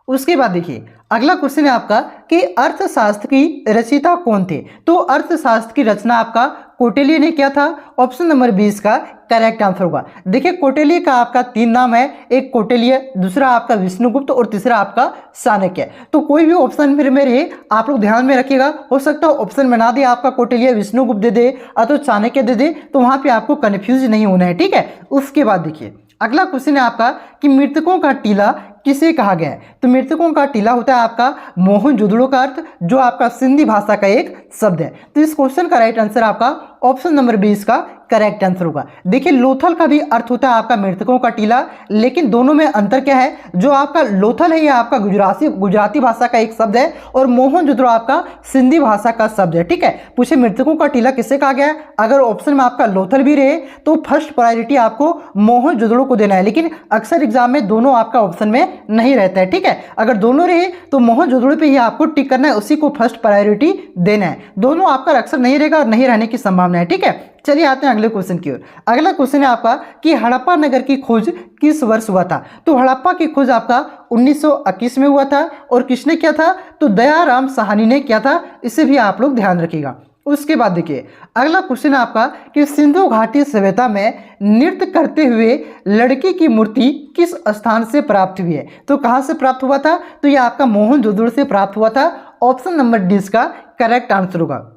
उसके बाद देखिए अगला क्वेश्चन है आपका कि अर्थशास्त्र की रचयिता कौन थे। तो अर्थशास्त्र की रचना आपका कौटिल्य ने किया था, ऑप्शन नंबर 20 का करेक्ट आंसर होगा। देखिए कौटिल्य का आपका 3 नाम है, एक कौटिल्य, दूसरा आपका विष्णुगुप्त और तीसरा आपका चाणक्य। तो कोई भी ऑप्शन फिर मेरे आप लोग ध्यान में रखिएगा, हो सकता है ऑप्शन में ना दे आपका कौटिल्य विष्णुगुप्त दे दे अथवा चाणक्य दे दे, तो वहां पे आपको कंफ्यूज नहीं होना है। ठीक है, उसके बाद देखिए अगला क्वेश्चन है आपका कि मृतकों का टीला किसे कहा गया है। तो मृतकों का टीला होता है आपका मोहनजोदड़ो का अर्थ, जो आपका सिंधी भाषा का एक शब्द है। तो इस क्वेश्चन का राइट आंसर आपका ऑप्शन नंबर 20 का करेक्ट आंसर होगा। देखिए लोथल का भी अर्थ होता है आपका मृतकों का टीला, लेकिन दोनों में अंतर क्या है, जो आपका लोथल है ये आपका गुजराती भाषा का एक शब्द है और मोहनजोदड़ो आपका सिंधी भाषा का शब्द है। ठीक है, पूछे मृतकों का टीला किसे कहा गया है, अगर ऑप्शन में आपका लोथल भी रहे तो फर्स्ट प्रायोरिटी आपको मोहनजोदड़ो को देना है, लेकिन अक्सर एग्जाम में दोनों आपका ऑप्शन में नहीं रहता है। ठीक है, अगर दोनों रहे तो मोहनजोदड़ो पे ही आपको टिक करना है, उसी को फर्स्ट प्रायोरिटी देना है। दोनों आपका अक्सर नहीं रहेगा और नहीं रहने की संभावना है। ठीक है, चलिए आते हैं अगले क्वेश्चन की ओर। अगला क्वेश्चन है आपका कि हड़प्पा नगर की खोज किस वर्ष हुआ था। तो हड़प्पा की खोज आपका 1921 में हुआ था और किसने किया था, तो दयाराम साहनी ने किया था। इसे भी आप लोग ध्यान रखिएगा। उसके बाद देखिए अगला क्वेश्चन है आपका कि सिंधु घाटी सभ्यता में नृत्य करते हुए लड़की की मूर्ति किस स्थान से प्राप्त हुई है। तो कहां से प्राप्त हुआ था, तो यह आपका मोहनजोदड़ो से प्राप्त हुआ था। ऑप्शन नंबर डी इसका करेक्ट आंसर होगा।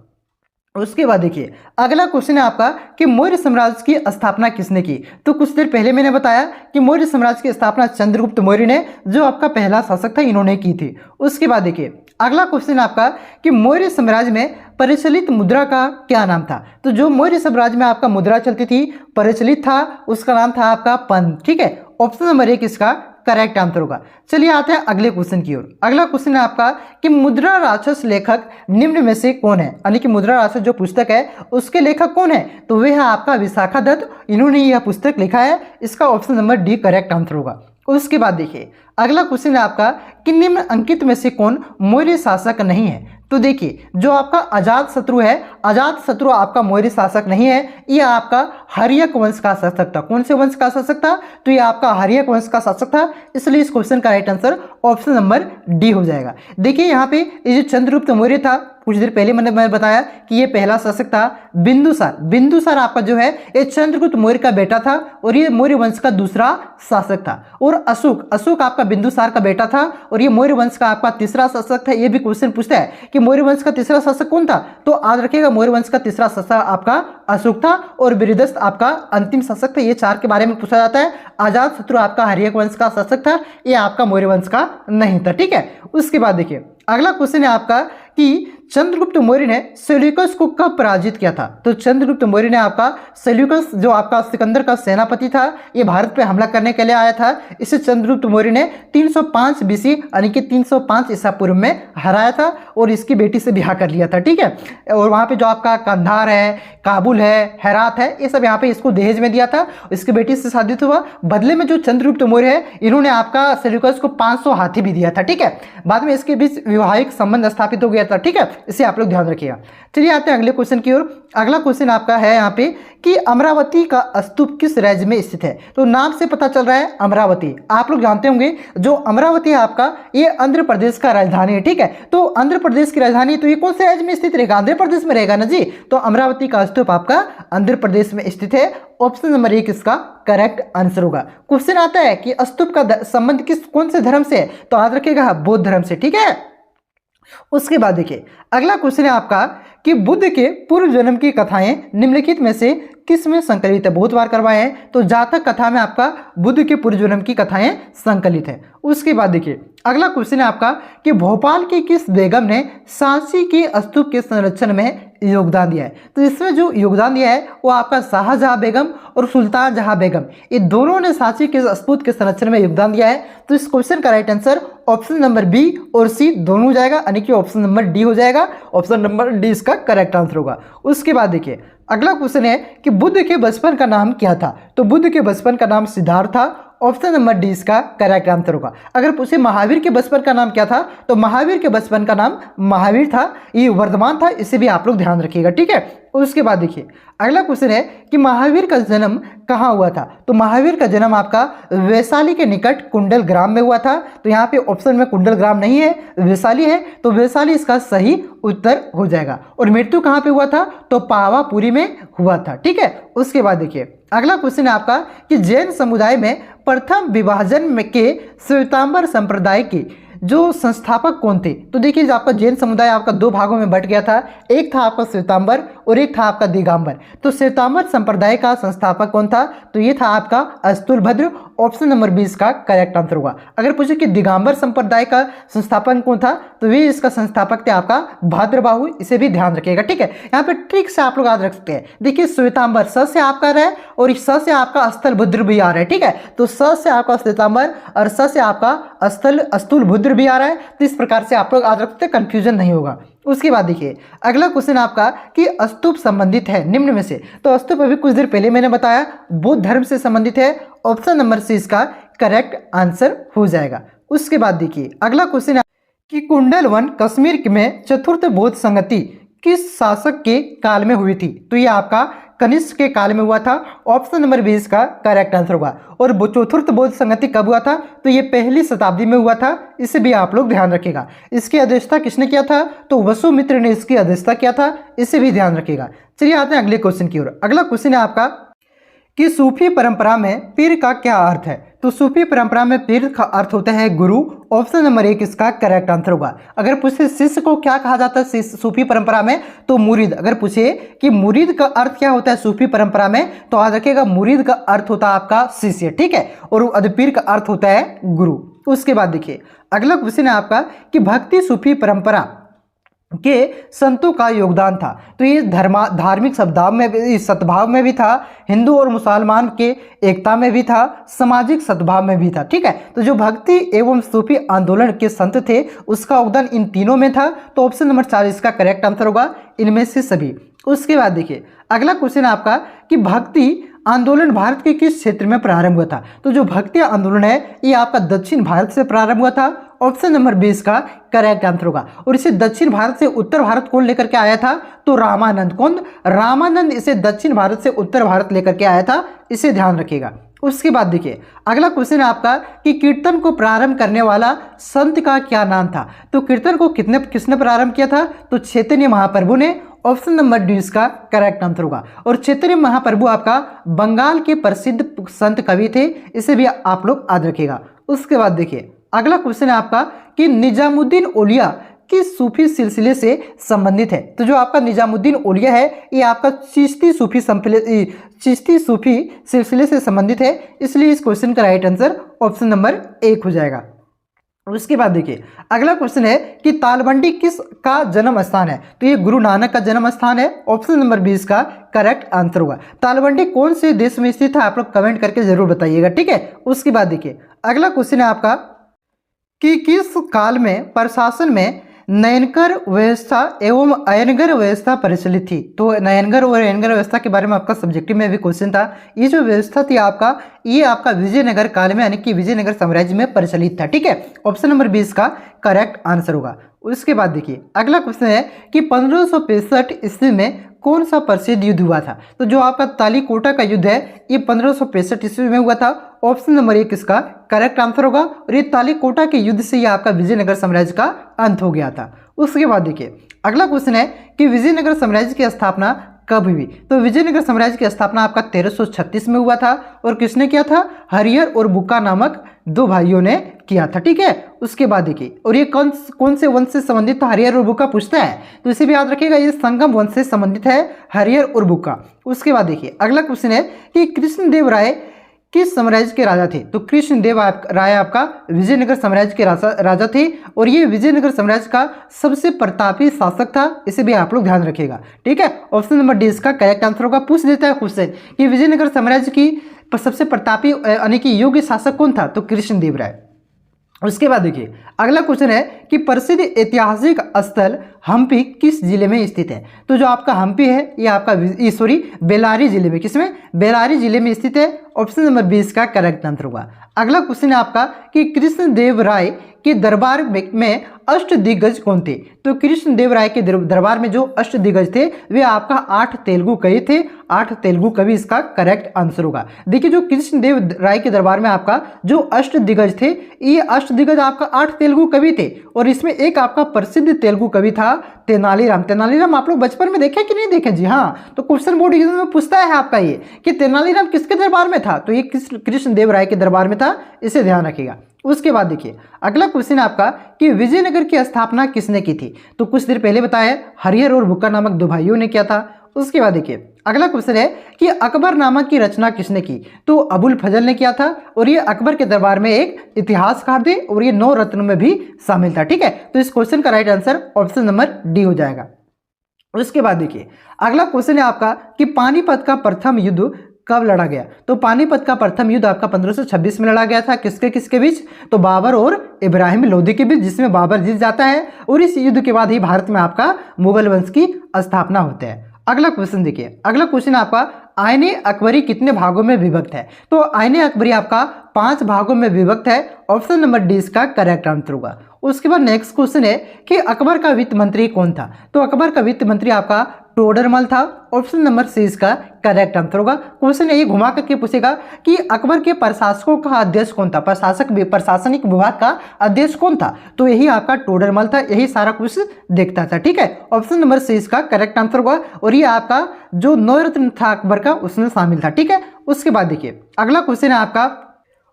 उसके बाद देखिए अगला क्वेश्चन है आपका कि मौर्य साम्राज्य की स्थापना किसने की। तो कुछ देर पहले मैंने बताया कि मौर्य साम्राज्य की स्थापना चंद्रगुप्त मौर्य ने, जो आपका पहला शासक था, इन्होंने की थी। उसके बाद देखिए अगला क्वेश्चन आपका कि मौर्य साम्राज्य में प्रचलित मुद्रा का क्या नाम था। तो जो मौर्य साम्राज्य में आपका मुद्रा चलती थी, प्रचलित था, उसका नाम था आपका पंत। ठीक है, ऑप्शन नंबर 1 इसका करेक्ट आंसर होगा। चलिए आते हैं अगले क्वेश्चन की ओर। अगला क्वेश्चन है आपका कि मुद्रा राक्षस लेखक निम्न में से कौन है, यानी कि मुद्रा राक्षस जो पुस्तक है उसके लेखक कौन है, तो वह है आपका विशाखा दत्त। इन्होंने यह पुस्तक लिखा है, इसका option number D correct answer होगा। उसके बाद देखिए अगला क्वेश्चन है आपका कि निम्न अंकित में से कौन मौर्य शासक नहीं है। तो देखिए जो आपका अजातशत्रु है, अजातशत्रु आपका मौर्य शासक नहीं है, ये आपका हर्यक वंश का शासक था। कौन से वंश का शासक था, तो ये आपका हर्यक वंश का शासक था, इसलिए इस क्वेश्चन का right answer option number D हो जाएगा। देखिए यहाँ पे ये जो चंद्रगुप्त मौर्य था, कुछ देर पहले मैंने बताया कि ये पहला शासक था। बिंदुसार आपका जो है ये चंद्रगुप्त मौर्य का बेटा था और ये मौर्य वंश का दूसरा शासक था। और अशोक आपका बिंदुसार का बेटा था और ये मौर्य वंश का आपका तीसरा शासक था। ये भी क्वेश्चन पूछता है कि मौर्य वंश का तीसरा शासक कौन था, तो याद रखिएगा मौर्य वंश का तीसरा शासक आपका अशोक था और बृहदस्थ आपका अंतिम शासक था। ये चार के बारे में पूछा जाता है। अजातशत्रु आपका हर्यक वंश का शासक था, ये आपका मौर्य वंश का नहीं था। ठीक है, उसके बाद देखिए अगला क्वेश्चन है आपका कि चंद्रगुप्त मौर्य ने सेल्यूकस को कब पराजित किया था। तो चंद्रगुप्त मौर्य ने आपका सेल्यूकस जो आपका सिकंदर का सेनापति था, ये भारत पे हमला करने के लिए आया था। इसे चंद्रगुप्त मौर्य ने 305 बीसी यानी कि 305 ईसा पूर्व में हराया था और इसकी बेटी से ब्याह कर लिया था। ठीक है, और वहाँ पे जो आपका कंधार है, काबुल है, हेरात है, ये सब यहाँ पे इसको दहेज में दिया था। इसकी बेटी से शादी हुआ, बदले में जो चंद्रगुप्त मौर्य है इन्होंने आपका सेल्यूकस को 500 हाथी भी दिया था। ठीक है, बाद में इसके बीच वैवाहिक संबंध स्थापित हो गया था। ठीक है, इसे आप लोग ध्यान रखिएगा। चलिए आते हैं अगले क्वेश्चन की ओर। अगला क्वेश्चन आपका है यहाँ पे कि अमरावती का स्तूप किस राज्य में स्थित है। तो नाम से पता चल रहा है अमरावती, आप लोग जानते होंगे जो अमरावती है आपका ये आंध्र प्रदेश का राजधानी है। ठीक है, तो आंध्र प्रदेश की राजधानी, तो ये कौन से राज्य में स्थित रहेगा, आंध्र प्रदेश में रहेगा ना जी। तो अमरावती का स्तूप आपका आंध्र प्रदेश में स्थित है। ऑप्शन नंबर 1 इसका करेक्ट आंसर होगा। क्वेश्चन आता है कि स्तूप का संबंध कौन से धर्म से है, तो याद रखिएगा बौद्ध धर्म से। ठीक है, उसके बाद देखिए अगला क्वेश्चन है आपका कि बुद्ध के पूर्व जन्म की कथाएं निम्नलिखित में से किस में संकलित है। बहुत बार करवाए हैं, तो जातक कथा में आपका बुद्ध के पूर्व जन्म की कथाएं संकलित है। उसके बाद देखिए अगला क्वेश्चन है आपका कि भोपाल की किस बेगम ने सांची के स्तूप के संरक्षण में योगदान दिया है। तो इसमें जो योगदान दिया है वो आपका शाहजहां बेगम और सुल्तान जहां बेगम, ये दोनों ने सांची के स्तूप के संरक्षण में योगदान दिया है। तो इस क्वेश्चन का right answer option number B और सी दोनों हो जाएगा, यानी कि ऑप्शन नंबर डी हो जाएगा। ऑप्शन नंबर डी इसका करेक्ट आंसर होगा। उसके बाद देखिए अगला क्वेश्चन है कि बुद्ध के बचपन का नाम क्या था। तो बुद्ध के बचपन का नाम सिद्धार्थ था। ऑप्शन नंबर डी इसका करेक्ट आंसर होगा। अगर पूछे महावीर के बचपन का नाम क्या था, तो महावीर के बचपन का नाम महावीर था, ये वर्धमान था, इसे भी आप लोग ध्यान रखिएगा। ठीक है, उसके बाद देखिए अगला क्वेश्चन है कि महावीर का जन्म कहाँ हुआ था। तो महावीर का जन्म आपका वैशाली के निकट कुंडल ग्राम में हुआ था। तो यहाँ पे ऑप्शन में कुंडल ग्राम नहीं है, वैशाली है, तो वैशाली इसका सही उत्तर हो जाएगा। और मृत्यु कहाँ पे हुआ था, तो पावापुरी में हुआ था। ठीक है, उसके बाद देखिए अगला क्वेश्चन है आपका कि जैन समुदाय में प्रथम विभाजन में के श्वेतांबर संप्रदाय की जो संस्थापक कौन थे। तो देखिए आपका जैन समुदाय आपका दो भागों में बट गया था, एक था आपका श्वेतांबर और एक था आपका दिगंबर। तो श्वेतांबर संप्रदाय का संस्थापक कौन था? तो ये था आपका अस्तुलभद्र। ऑप्शन नंबर 20 का करेक्ट आंसर होगा। अगर पूछे कि दिगंबर संप्रदाय का संस्थापक कौन था, तो ये इसका संस्थापक थे आपका भद्रबाहु। इसे भी ध्यान रखिएगा, ठीक है। यहाँ पे ट्रिक से आप लोग याद रख सकते हैं। देखिए श्वेतांबर स से आपका रहा है और इस स से आपका अस्तुलभद्र भी आ रहा है, ठीक है। तो स से आपका श्वेतांबर और स से आपका अस्तुलभद्र भी आ रहा है। तो इस प्रकार से आप लोग याद रखते हैं, कंफ्यूजन नहीं होगा। उसके बाद देखिए अगला क्वेश्चन आपका कि स्तूप संबंधित है निम्न में से। तो स्तूप अभी कुछ देर पहले मैंने बताया बौद्ध धर्म से संबंधित है। ऑप्शन नंबर सी इसका करेक्ट आंसर हो जाएगा। उसके बाद देखिए अगला क्वेश्चन कि कुंडलवन कश्मीर में चतुर्थ बौद्ध संगति किस शासक के काल में हुई थी? तो ये आपका कनिष्क के काल में हुआ था। ऑप्शन नंबर 20 का करेक्ट आंसर होगा। और चतुर्थ बौद्ध संगति कब हुआ था? तो ये पहली शताब्दी में हुआ था। इसे भी आप लोग ध्यान रखिएगा। इसकी अध्यक्षता किसने किया था? तो वसुमित्र ने इसकी अध्यक्षता किया था। इसे भी ध्यान रखिएगा। चलिए आते हैं अगले क्वेश्चन की ओर। अगला क्वेश्चन है आपका कि सूफी परंपरा में पीर का क्या अर्थ है? तो सूफी परंपरा में पीर का अर्थ होता है गुरु। ऑप्शन नंबर 1 इसका करेक्ट आंसर होगा। अगर पूछे शिष्य को क्या कहा जाता है सूफी परंपरा में, तो मुरीद। अगर पूछे कि मुरीद का अर्थ क्या होता है सूफी परंपरा में, तो याद रखिएगा मुरीद का अर्थ होता है आपका शिष्य, ठीक है। और पीर का अर्थ होता है गुरु। उसके बाद देखिए अगला क्वेश्चन है आपका कि भक्ति सूफी परंपरा के संतों का योगदान था। तो ये धार्मिक सद्भाव में भी, सद्भाव में भी था, हिंदू और मुसलमान के एकता में भी था, सामाजिक सद्भाव में भी था, ठीक है। तो जो भक्ति एवं सूफी आंदोलन के संत थे उसका योगदान इन तीनों में था। तो ऑप्शन नंबर 4 इसका करेक्ट आंसर होगा, इनमें से सभी। उसके बाद देखिए अगला क्वेश्चन आपका कि भक्ति आंदोलन भारत के किस क्षेत्र में प्रारंभ हुआ था? तो जो भक्ति आंदोलन है ये आपका दक्षिण भारत से प्रारंभ हुआ था। ऑप्शन नंबर 20 का करेक्ट आंसर होगा। और इसे दक्षिण भारत से उत्तर भारत कौन लेकर के आया था? तो रामानंद। कौन? रामानंद इसे दक्षिण भारत से उत्तर भारत लेकर के आया था। इसे ध्यान रखिएगा। उसके बाद देखिए अगला क्वेश्चन है आपका कि कीर्तन को प्रारंभ करने वाला संत का क्या नाम था? तो कीर्तन को किसने प्रारंभ किया था? तो चैतन्य महाप्रभु ने। ऑप्शन नंबर 20 का करेक्ट आंसर होगा। और चैतन्य महाप्रभु आपका बंगाल के प्रसिद्ध संत कवि थे। इसे भी आप लोग याद रखिएगा। उसके बाद देखिए अगला क्वेश्चन है आपका कि निजामुद्दीन औलिया किस सूफी सिलसिले से संबंधित है? तो जो आपका निजामुद्दीन औलिया है ये आपका चिश्ती सूफी सिलसिले से संबंधित है। इसलिए इस क्वेश्चन का राइट आंसर ऑप्शन नंबर 1 हो जाएगा। उसके बाद देखिए अगला क्वेश्चन है कि तालबंडी किस का जन्म स्थान है? तो ये गुरु नानक का जन्म स्थान है। ऑप्शन नंबर 20 का करेक्ट आंसर होगा। तालबंडी कौन से देश में स्थित है? आप लोग कमेंट करके जरूर बताइएगा, ठीक है। उसके बाद देखिए अगला क्वेश्चन है आपका कि किस काल में प्रशासन में नयनगर व्यवस्था एवं अयनगर व्यवस्था प्रचलित थी? तो नयनगर और अयनगर व्यवस्था के बारे में आपका सब्जेक्टिव में भी क्वेश्चन था। ये जो व्यवस्था थी आपका, ये आपका विजयनगर काल में यानी कि विजयनगर साम्राज्य में प्रचलित था, ठीक है। ऑप्शन नंबर 20 का करेक्ट आंसर होगा। उसके बाद देखिए अगला क्वेश्चन है कि 1565 ईस्वी में कौन सा प्रसिद्ध युद्ध हुआ था? तो जो आपका तालीकोटा का युद्ध है ये 1565 ईस्वी में हुआ था। ऑप्शन नंबर 1 इसका करेक्ट आंसर होगा। और ये तालीकोटा के युद्ध से ये आपका विजयनगर साम्राज्य का अंत हो गया था। उसके बाद देखिए अगला क्वेश्चन है कि विजयनगर साम्राज्य की स्थापना कब हुई? तो विजयनगर साम्राज्य की स्थापना आपका 1336 में हुआ था। और किसने किया था? हरिहर और बुक्का नामक 2 भाइयों ने किया था, ठीक है। उसके बाद देखिए और ये कौन से वंश से संबंधित था? हरिहर और बुक्का पूछता है, तो इसे भी याद रखिएगा, ये संगम वंश से संबंधित है, हरिहर और बुक्का। उसके बाद देखिए अगला क्वेश्चन है कि कृष्णदेव राय किस साम्राज्य के राजा थे? तो कृष्णदेव राय आपका विजयनगर साम्राज्य के राजा थे। और ये विजयनगर साम्राज्य का सबसे प्रतापी शासक था। इसे भी आप लोग ध्यान रखिएगा, ठीक है। ऑप्शन नंबर 20 का करेक्ट आंसर होगा। पूछ देता है क्वेश्चन कि विजयनगर साम्राज्य की सबसे प्रतापी यानी कि योग्य शासक कौन था? तो कृष्णदेव राय। उसके बाद देखिए अगला क्वेश्चन है कि प्रसिद्ध ऐतिहासिक स्थल हम्पी किस जिले में स्थित है? तो जो आपका हम्पी है ये आपका बेल्लारी जिले में, किसमें? बेल्लारी जिले में स्थित है। ऑप्शन नंबर 20 का करेक्ट आंसर होगा। अगला क्वेश्चन है आपका कि कृष्णदेव राय के दरबार में अष्टदिग्गज कौन थे? तो कृष्णदेव राय के दरबार में जो अष्टदिग्गज थे वे आपका 8 तेलुगु कवि थे। 8 तेलुगु कवि इसका करेक्ट आंसर होगा। देखिए जो कृष्णदेव राय के दरबार में आपका जो अष्टदिग्गज थे ये अष्टदिग्गज आपका 8 तेलुगु कवि थे। और इसमें एक आपका प्रसिद्ध तेलुगु कवि था तेनालीराम। तेनालीराम आप लोग बचपन में देखे कि नहीं देखे? जी हाँ, तो क्वेश्चन बोर्ड एग्जाम में पूछता है आपका ये कि तेनालीराम किसके दरबार में था? तो ये कृष्णदेव राय के दरबार में था। इसे ध्यान रखिएगा। उसके बाद देखिए अगला क्वेश्चन आपका कि विजयनगर की स्थापना किसने की थी? तो कुछ देर पहले बताया हरिहर और बुक्का नामक 2 भाइयों ने किया था। उसके बाद देखिए अगला क्वेश्चन है कि अकबरनामा की रचना किसने की? तो अबुल फजल ने किया था और ये अकबर के दरबार में एक इतिहासकार थे और ये 9 रत्नों में भी शामिल था। ठीक है, तो इस क्वेश्चन का right answer option number D हो जाएगा। उसके बाद देखिए अगला क्वेश्चन है आपका कि पानीपत का प्रथम युद्ध कब लड़ा गया? तो पानीपत का प्रथम युद्ध आपका 1526 में लड़ा गया था। किसके किसके बीच? तो बाबर और इब्राहिम लोदी के बीच, जिसमें बाबर जीत जाता है और इस युद्ध के बाद ही भारत में आपका मुगल वंश की स्थापना होती है। अगला क्वेश्चन देखिए, अगला क्वेश्चन आपका आईने अकबरी कितने भागों में विभक्त है? तो आईने अकबरी आपका 5 भागों में विभक्त है। ऑप्शन नंबर डी इसका करेक्ट आंसर होगा। उसके बाद नेक्स्ट क्वेश्चन है कि अकबर का वित्त मंत्री कौन था? तो अकबर का वित्त मंत्री आपका टोडरमल था। ऑप्शन नंबर सी इसका करेक्ट आंसर होगा। क्वेश्चन ये घुमा करके पूछेगा कि अकबर के प्रशासकों का अध्यक्ष कौन था? प्रशासनिक विभाग का अध्यक्ष कौन था? तो यही आपका टोडरमल था। यही सारा कुछ देखता था। ठीक है, ऑप्शन नंबर सी इसका करेक्ट आंसर होगा और ये आपका जो 9 रत्न था अकबर का उसमें शामिल था। ठीक है, उसके बाद देखिए अगला क्वेश्चन है आपका,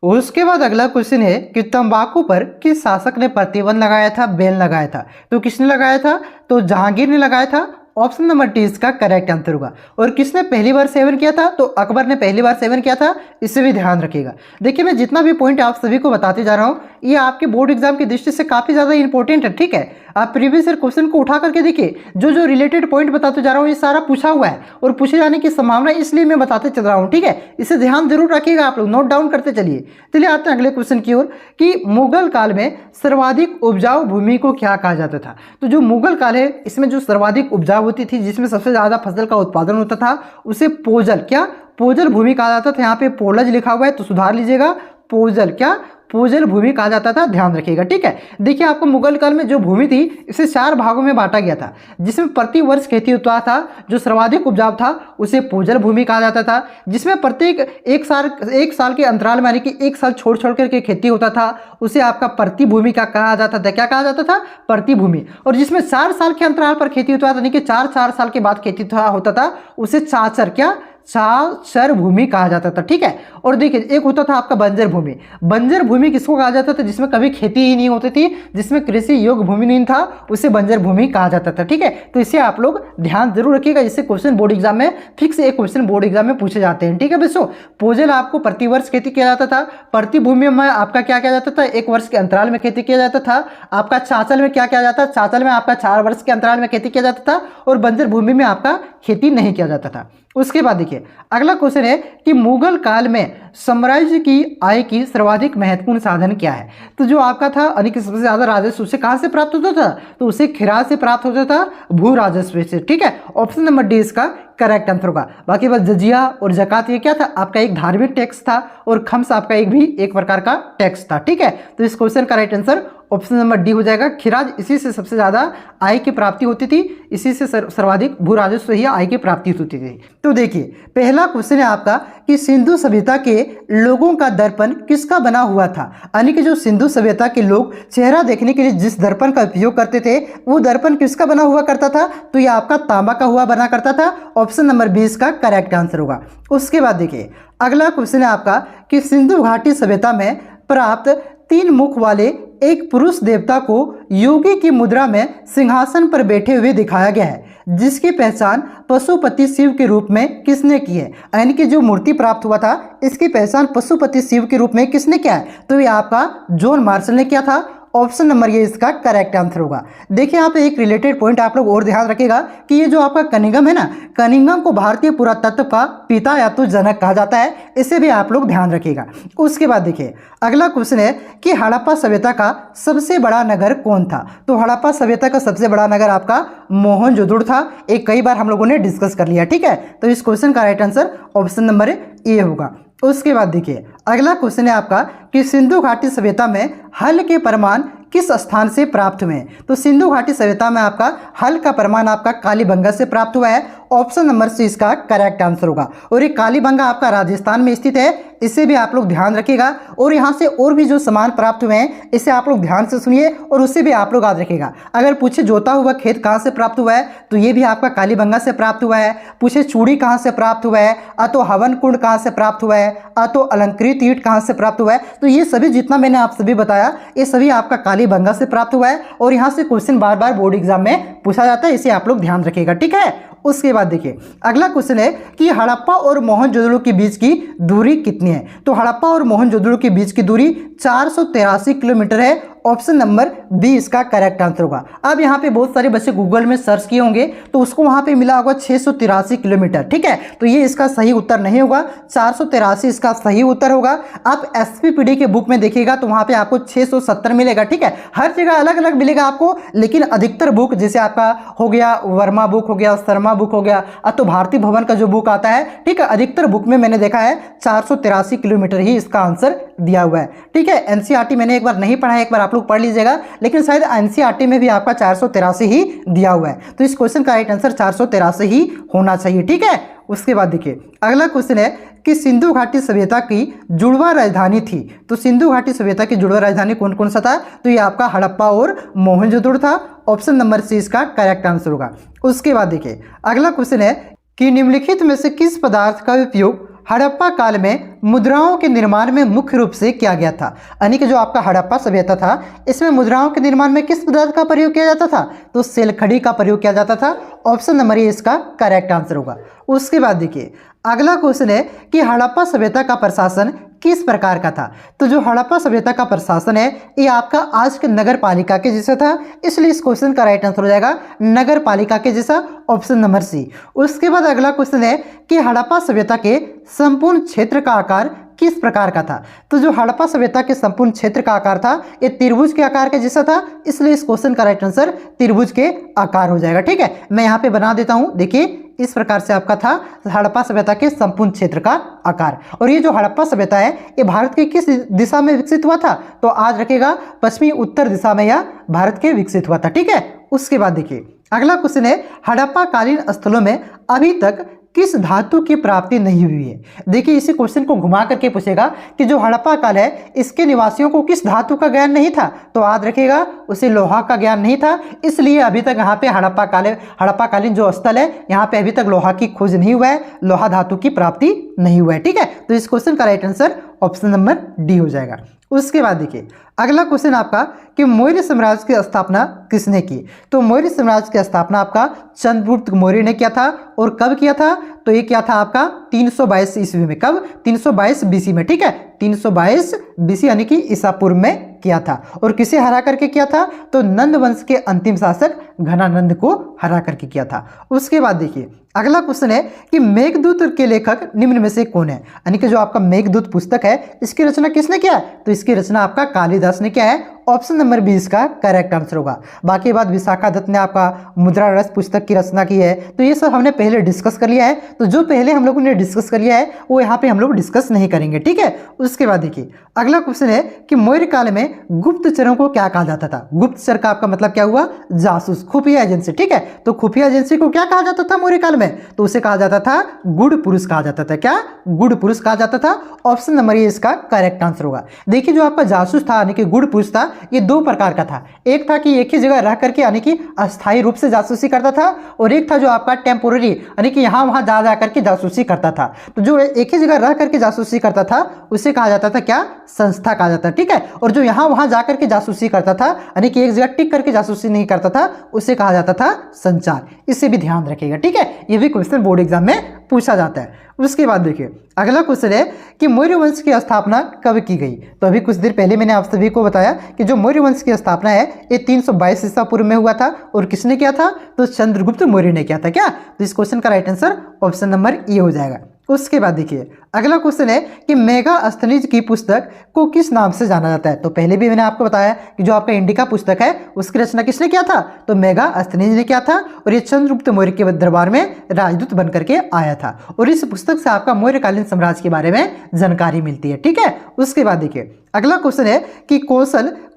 उसके बाद अगला क्वेश्चन है कि तंबाकू पर किस शासक ने प्रतिबंध लगाया था, बैन लगाया था? तो किसने लगाया था? तो जहांगीर ने लगाया था। ऑप्शन नंबर डी इसका करेक्ट आंसर होगा। और किसने पहली बार सेवन किया था? तो अकबर ने पहली बार सेवन किया था। इसे भी ध्यान रखिएगा। देखिए मैं जितना भी पॉइंट आप सभी को बताते जा रहा हूँ ये आपके बोर्ड एग्जाम की दृष्टि से काफी ज्यादा इंपॉर्टेंट है। ठीक है, आप प्रीवियस ईयर क्वेश्चन को उठा करके देखिए, जो रिलेटेड पॉइंट बताते जा रहा हूँ ये सारा पूछा हुआ है और पूछे जाने की संभावना इसलिए मैं बताते चल रहा हूँ। ठीक है, इसे ध्यान जरूर रखिएगा, आप लोग नोट डाउन करते चलिए। चलिए आते हैं अगले क्वेश्चन की ओर कि मुगल काल में सर्वाधिक उपजाऊ भूमि को क्या कहा जाता था? तो जो मुगल काल है इसमें जो सर्वाधिक उपजाऊ होती थी, जिसमें सबसे ज्यादा फसल का उत्पादन होता था, उसे पोजल क्या पोजल भूमि कहा जाता था। यहाँ पे पोलज लिखा हुआ है तो सुधार लीजिएगा, पोजल क्या पोजल भूमि कहा जाता था, ध्यान रखिएगा। ठीक है, देखिए आपको मुगल काल में जो भूमि थी इसे 4 भागों में बांटा गया था, जिसमें प्रति वर्ष खेती होता था। जो सर्वाधिक उपजाऊ था उसे पोजल भूमि कहा जाता था, जिसमें प्रत्येक एक साल के अंतराल में यानी कि 1 साल छोड़ छोड़ करके खेती होता था, उसे आपका प्रति भूमि का कहा जाता था। क्या कहा जाता था? प्रति भूमि। और जिसमें 4 साल के अंतराल पर खेती होता था यानी कि 4 साल के बाद खेती होता था, उसे चाचर क्या चाचर भूमि कहा जाता था। ठीक है, और देखिए एक होता था आपका बंजर भूमि। बंजर भूमि किसको कहा जाता था? जिसमें कभी खेती ही नहीं होती थी, जिसमें कृषि योग्य भूमि नहीं था, उसे बंजर भूमि कहा जाता था। ठीक है, तो इसे आप लोग ध्यान जरूर रखिएगा। इससे क्वेश्चन बोर्ड एग्जाम में फिक्स एक क्वेश्चन बोर्ड एग्जाम में पूछे जाते हैं। ठीक है बच्चों, पोजल आपको प्रतिवर्ष खेती किया जाता था। प्रति भूमि में आपका क्या किया जाता था? 1 वर्ष के अंतराल में खेती किया जाता था। आपका चाचल में क्या किया जाता? चाचल में आपका 4 वर्ष के अंतराल में खेती किया जाता था और बंजर भूमि में आपका खेती नहीं किया जाता था। उसके बाद देखिए अगला क्वेश्चन है कि मुगल काल में साम्राज्य की आय की सर्वाधिक महत्वपूर्ण साधन क्या है? तो जो आपका था यानी कि सबसे ज्यादा राजस्व उसे कहां से प्राप्त होता था? तो उसे खिराज से प्राप्त होता था, भू राजस्व से। ठीक है, ऑप्शन नंबर डी इसका करेक्ट आंसर होगा। बाकी बस जजिया और जकात ये क्या था? आपका एक धार्मिक टैक्स था और खम्स आपका एक प्रकार का टैक्स था। ठीक है, तो इस क्वेश्चन का right answer option number D हो जाएगा। खिराज इसी से सबसे ज्यादा आय की प्राप्ति होती थी, इसी से सर्वाधिक भू राजस्व ही आय की प्राप्ति होती थी। तो देखिए पहला क्वेश्चन है आपका कि सिंधु सभ्यता के लोगों का दर्पण किसका बना हुआ था? यानी कि जो सिंधु सभ्यता के लोग चेहरा देखने के लिए जिस दर्पण का उपयोग करते थे वो दर्पण किसका बना हुआ करता था? तो ये आपका तांबा का हुआ बना करता था। ऑप्शन नंबर 20 का करेक्ट आंसर होगा। उसके बाद देखिए अगला क्वेश्चन है आपका कि सिंधु घाटी सभ्यता में प्राप्त 3 मुख वाले एक पुरुष देवता को योगी की मुद्रा में सिंहासन पर बैठे हुए दिखाया गया है, जिसकी पहचान पशुपति शिव के रूप में किसने की है? यानी कि जो मूर्ति प्राप्त हुआ था इसकी पहचान पशुपति शिव के रूप में किसने किया है? तो ये आपका जॉन मार्शल ने किया था। ऑप्शन नंबर ये इसका करेक्ट आंसर होगा। देखिए यहाँ पे एक रिलेटेड पॉइंट आप लोग और ध्यान रखिएगा कि ये जो आपका कनिंघम है ना, कनिंघम को भारतीय पुरातत्व का पिता या तो जनक कहा जाता है, इसे भी आप लोग ध्यान रखिएगा। उसके बाद देखिए अगला क्वेश्चन है कि हड़प्पा सभ्यता का सबसे बड़ा नगर कौन था? तो हड़प्पा सभ्यता का सबसे बड़ा नगर आपका मोहनजोदड़ो था। एक कई बार हम लोगों ने डिस्कस कर लिया। ठीक है, तो इस क्वेश्चन का right answer option number A होगा। उसके बाद देखिए अगला क्वेश्चन है आपका कि सिंधु घाटी सभ्यता में हल के प्रमाण किस स्थान से प्राप्त हुए हैं? तो सिंधु घाटी सभ्यता में आपका हल का प्रमाण आपका कालीबंगा से प्राप्त हुआ है। ऑप्शन नंबर सी इसका करेक्ट आंसर होगा। और ये कालीबंगा आपका राजस्थान में स्थित है, इसे भी आप लोग ध्यान रखिएगा। और यहाँ से और भी जो सामान प्राप्त हुए हैं इसे आप लोग ध्यान से सुनिए और उसे भी आप लोग याद रखिएगा। अगर पूछे जोता हुआ खेत कहाँ से प्राप्त हुआ है तो ये भी आपका कालीबंगा से प्राप्त हुआ है। पूछे चूड़ी कहाँ से प्राप्त हुआ है, तो हवन कुंड कहाँ से प्राप्त हुआ है, तो अलंकृत ईंट कहाँ से प्राप्त हुआ है, तो ये सभी जितना मैंने आप सभी बताया ये सभी आपका कालीबंगा से प्राप्त हुआ है। और यहाँ से क्वेश्चन बार बार बोर्ड एग्जाम में पूछा जाता है, इसे आप लोग ध्यान रखिएगा। ठीक है, उसके बाद देखिए अगला क्वेश्चन है कि हड़प्पा और मोहनजोदड़ो के बीच की दूरी कितनी है। तो हड़प्पा और मोहनजोदड़ो के बीच की दूरी 483 किलोमीटर है। ऑप्शन नंबर बी इसका करेक्ट आंसर होगा। अब यहाँ पे बहुत सारे बच्चे गूगल में सर्च किए होंगे तो उसको वहाँ पे मिला होगा 683 किलोमीटर, ठीक है। तो ये इसका सही उत्तर नहीं होगा, 483 इसका सही उत्तर होगा। आप एसपीपीडी के बुक में देखिएगा तो वहाँ पे आपको 670 मिलेगा, ठीक है। हर जगह अलग अलग मिलेगा आपको, लेकिन अधिकतर बुक जैसे आपका हो गया वर्मा बुक हो गया, शर्मा बुक हो गया, तो भारती भवन का जो बुक आता है, ठीक है, अधिकतर बुक में मैंने देखा है 483 किलोमीटर ही इसका आंसर दिया हुआ है, ठीक है। एनसीईआरटी मैंने एक बार नहीं पढ़ा है, एक बार आप लोग पढ़ लीजिएगा, लेकिन शायद एनसीईआरटी में भी आपका 483 ही दिया हुआ है। तो इस क्वेश्चन का राइट आंसर 483 ही होना चाहिए, ठीक है। उसके बाद देखिए अगला क्वेश्चन है कि सिंधु घाटी सभ्यता की जुड़वा राजधानी थी। तो सिंधु घाटी सभ्यता की जुड़वा राजधानी कौन कौन सा था? तो ये आपका हड़प्पा और मोहनजोदड़ो था। ऑप्शन नंबर सी इसका करेक्ट आंसर होगा। उसके बाद देखिए अगला क्वेश्चन है कि निम्नलिखित में से किस पदार्थ का उपयोग हड़प्पा काल में मुद्राओं के निर्माण में मुख्य रूप से किया गया था? यानी कि जो आपका हड़प्पा सभ्यता था इसमें मुद्राओं के निर्माण में किस पदार्थ का प्रयोग किया जाता था? तो सेलखड़ी का प्रयोग किया जाता था। ऑप्शन नंबर ए इसका करेक्ट आंसर होगा। उसके बाद देखिए अगला क्वेश्चन है कि हड़प्पा सभ्यता का प्रशासन किस प्रकार का था? तो जो हड़प्पा सभ्यता का प्रशासन है ये आपका आज के नगर पालिका के जैसा था, इसलिए इस क्वेश्चन का राइट आंसर हो जाएगा नगर पालिका के जैसा, ऑप्शन नंबर सी। उसके बाद अगला क्वेश्चन है कि हड़प्पा सभ्यता के संपूर्ण क्षेत्र का आकार किस प्रकार का था? तो जो हड़प्पा सभ्यता के संपूर्ण क्षेत्र का आकार था ये त्रिभुज के आकार के जैसा था, इसलिए इस क्वेश्चन का राइट आंसर त्रिभुज के आकार हो जाएगा, ठीक है। मैं यहाँ पे बना देता हूँ, देखिए इस प्रकार से आपका था हड़प्पा सभ्यता के संपूर्ण क्षेत्र का आकार। और ये जो हड़प्पा सभ्यता है ये भारत के किस दिशा में विकसित हुआ था? तो आज रखेगा पश्चिमी उत्तर दिशा में यह भारत के विकसित हुआ था, ठीक है। उसके बाद देखिए अगला क्वेश्चन है हड़प्पा कालीन स्थलों में अभी तक किस धातु की प्राप्ति नहीं हुई है? देखिए इसी क्वेश्चन को घुमा करके पूछेगा कि जो हड़प्पा काल है इसके निवासियों को किस धातु का ज्ञान नहीं था? तो याद रखिएगा उसे लोहा का ज्ञान नहीं था, इसलिए अभी तक यहाँ पे हड़प्पा कालीन जो स्थल है यहाँ पे अभी तक लोहा की खोज नहीं हुआ है, लोहा धातु की प्राप्ति नहीं हुआ है, ठीक है। तो इस क्वेश्चन का right answer option number D हो जाएगा। उसके बाद देखिए अगला क्वेश्चन आपका कि मौर्य साम्राज्य की स्थापना किसने की? तो मौर्य साम्राज्य की स्थापना आपका चंद्रगुप्त मौर्य ने किया था। और कब किया था? तो ये क्या था आपका 322 ईस्वी में। कब? 322 बीसी में, ठीक है। 322 बीसी यानी कि ईसा पूर्व में किया था। और किसे हरा करके किया था? तो नंद वंश के अंतिम शासक घनानंद को हरा करके किया था। उसके बाद देखिए अगला क्वेश्चन है कि मेघदूत के लेखक निम्न में से कौन है? यानी कि जो आपका मेघदूत पुस्तक है इसकी रचना किसने किया? तो इसकी रचना आपका कालिदास ने किया है। ऑप्शन नंबर बी इसका करेक्ट आंसर होगा। बाकी बात विशाखा दत्त ने आपका मुद्रा रस पुस्तक की रचना की है, तो ये सब हमने पहले डिस्कस कर लिया है। तो जो पहले हम लोगों ने डिस्कस कर लिया है वो यहाँ पे हम लोग डिस्कस नहीं करेंगे, ठीक है। उसके बाद देखिए अगला क्वेश्चन है कि मौर्य काल में गुप्तचरों को क्या कहा जाता था? गुप्तचर का आपका मतलब क्या हुआ? जासूस, खुफिया एजेंसी, ठीक है। तो खुफिया एजेंसी को क्या कहा जाता था मौर्य काल में? तो उसे कहा जाता था गुड़ पुरुष कहा जाता था। क्या? गुड़ पुरुष कहा जाता था। ऑप्शन नंबर ए इसका करेक्ट आंसर होगा। देखिए जो आपका जासूस था यानी कि गुड़ पुरुष था ये दो प्रकार का था। एक था कि एक ही जगह रह करके यानी कि अस्थायी रूप से जासूसी करता था, और एक था जो आपका टेम्पोररी यानी कि यहाँ वहाँ जा करके जासूसी करता था। तो जो एक ही जगह रह करके जासूसी करता था उसे कहा जाता था क्या? संस्था कहा जाता, ठीक है। और जो यहाँ वहाँ जा करके जासूसी करता था यानी कि एक जगह टिक करके जासूसी नहीं करता था उसे कहा जाता था संचार। इससे भी ध्यान रखिएगा, ठीक है। ये भी क्वेश्चन बोर्ड एग्जाम में पूछा जाता है। उसके बाद देखिए अगला क्वेश्चन है कि मौर्य वंश की स्थापना कब की गई? तो अभी कुछ देर पहले मैंने आप सभी को बताया कि जो मौर्य वंश की स्थापना है ये 322 ईसा पूर्व में हुआ था। और किसने किया था? तो चंद्रगुप्त मौर्य ने किया था। क्या? तो इस क्वेश्चन का right answer option number A हो जाएगा। उसके बाद देखिए अगला क्वेश्चन है कि मेगास्थनीज की पुस्तक को किस नाम से जाना जाता है? तो पहले भी मैंने आपको बताया कि जो आपका इंडिका पुस्तक है उसकी रचना किसने किया था? तो मेगास्थनीज ने किया था। और ये चंद्रगुप्त मौर्य के दरबार में राजदूत बन करके आया था। और इस पुस्तक से आपका मौर्यकालीन साम्राज्य के बारे में जानकारी मिलती है, ठीक है। उसके बाद देखिए अगला क्वेश्चन है कि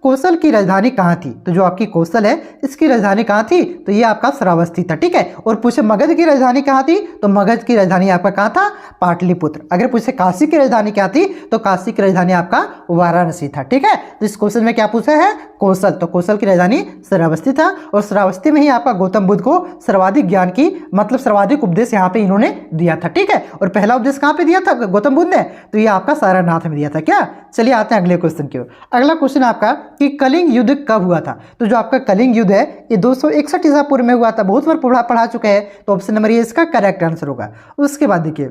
कौशल की राजधानी कहाँ थी? तो जो आपकी कौशल है इसकी राजधानी कहाँ थी? तो ये आपका श्रावस्ती था, ठीक है। और पूछे मगध की राजधानी कहाँ थी? तो मगध की राजधानी आपका कहाँ था? पाटलिपुत्र। अगर पूछे काशी की राजधानी क्या थी? तो काशी की राजधानी आपका वाराणसी था, ठीक है। तो इस क्वेश्चन में क्या पूछा है? कौशल। तो कौशल की राजधानी श्रावस्ती था। और श्रावस्ती में ही आपका गौतम बुद्ध को सर्वाधिक ज्ञान की मतलब सर्वाधिक उपदेश यहाँ पे इन्होंने दिया था, ठीक है। और पहला उपदेश कहाँ पे दिया था गौतम बुद्ध ने? तो ये आपका सारनाथ में दिया था। क्या? चलिए आते हैं अगले क्वेश्चन की ओर। अगला क्वेश्चन आपका कि कलिंग युद्ध कब हुआ था। तो जो आपका कलिंग युद्ध है ये 261 ईसा पूर्व में हुआ था। बहुत बार पढ़ा चुके हैं, तो ऑप्शन नंबर ये इसका करेक्ट आंसर होगा। उसके बाद देखिए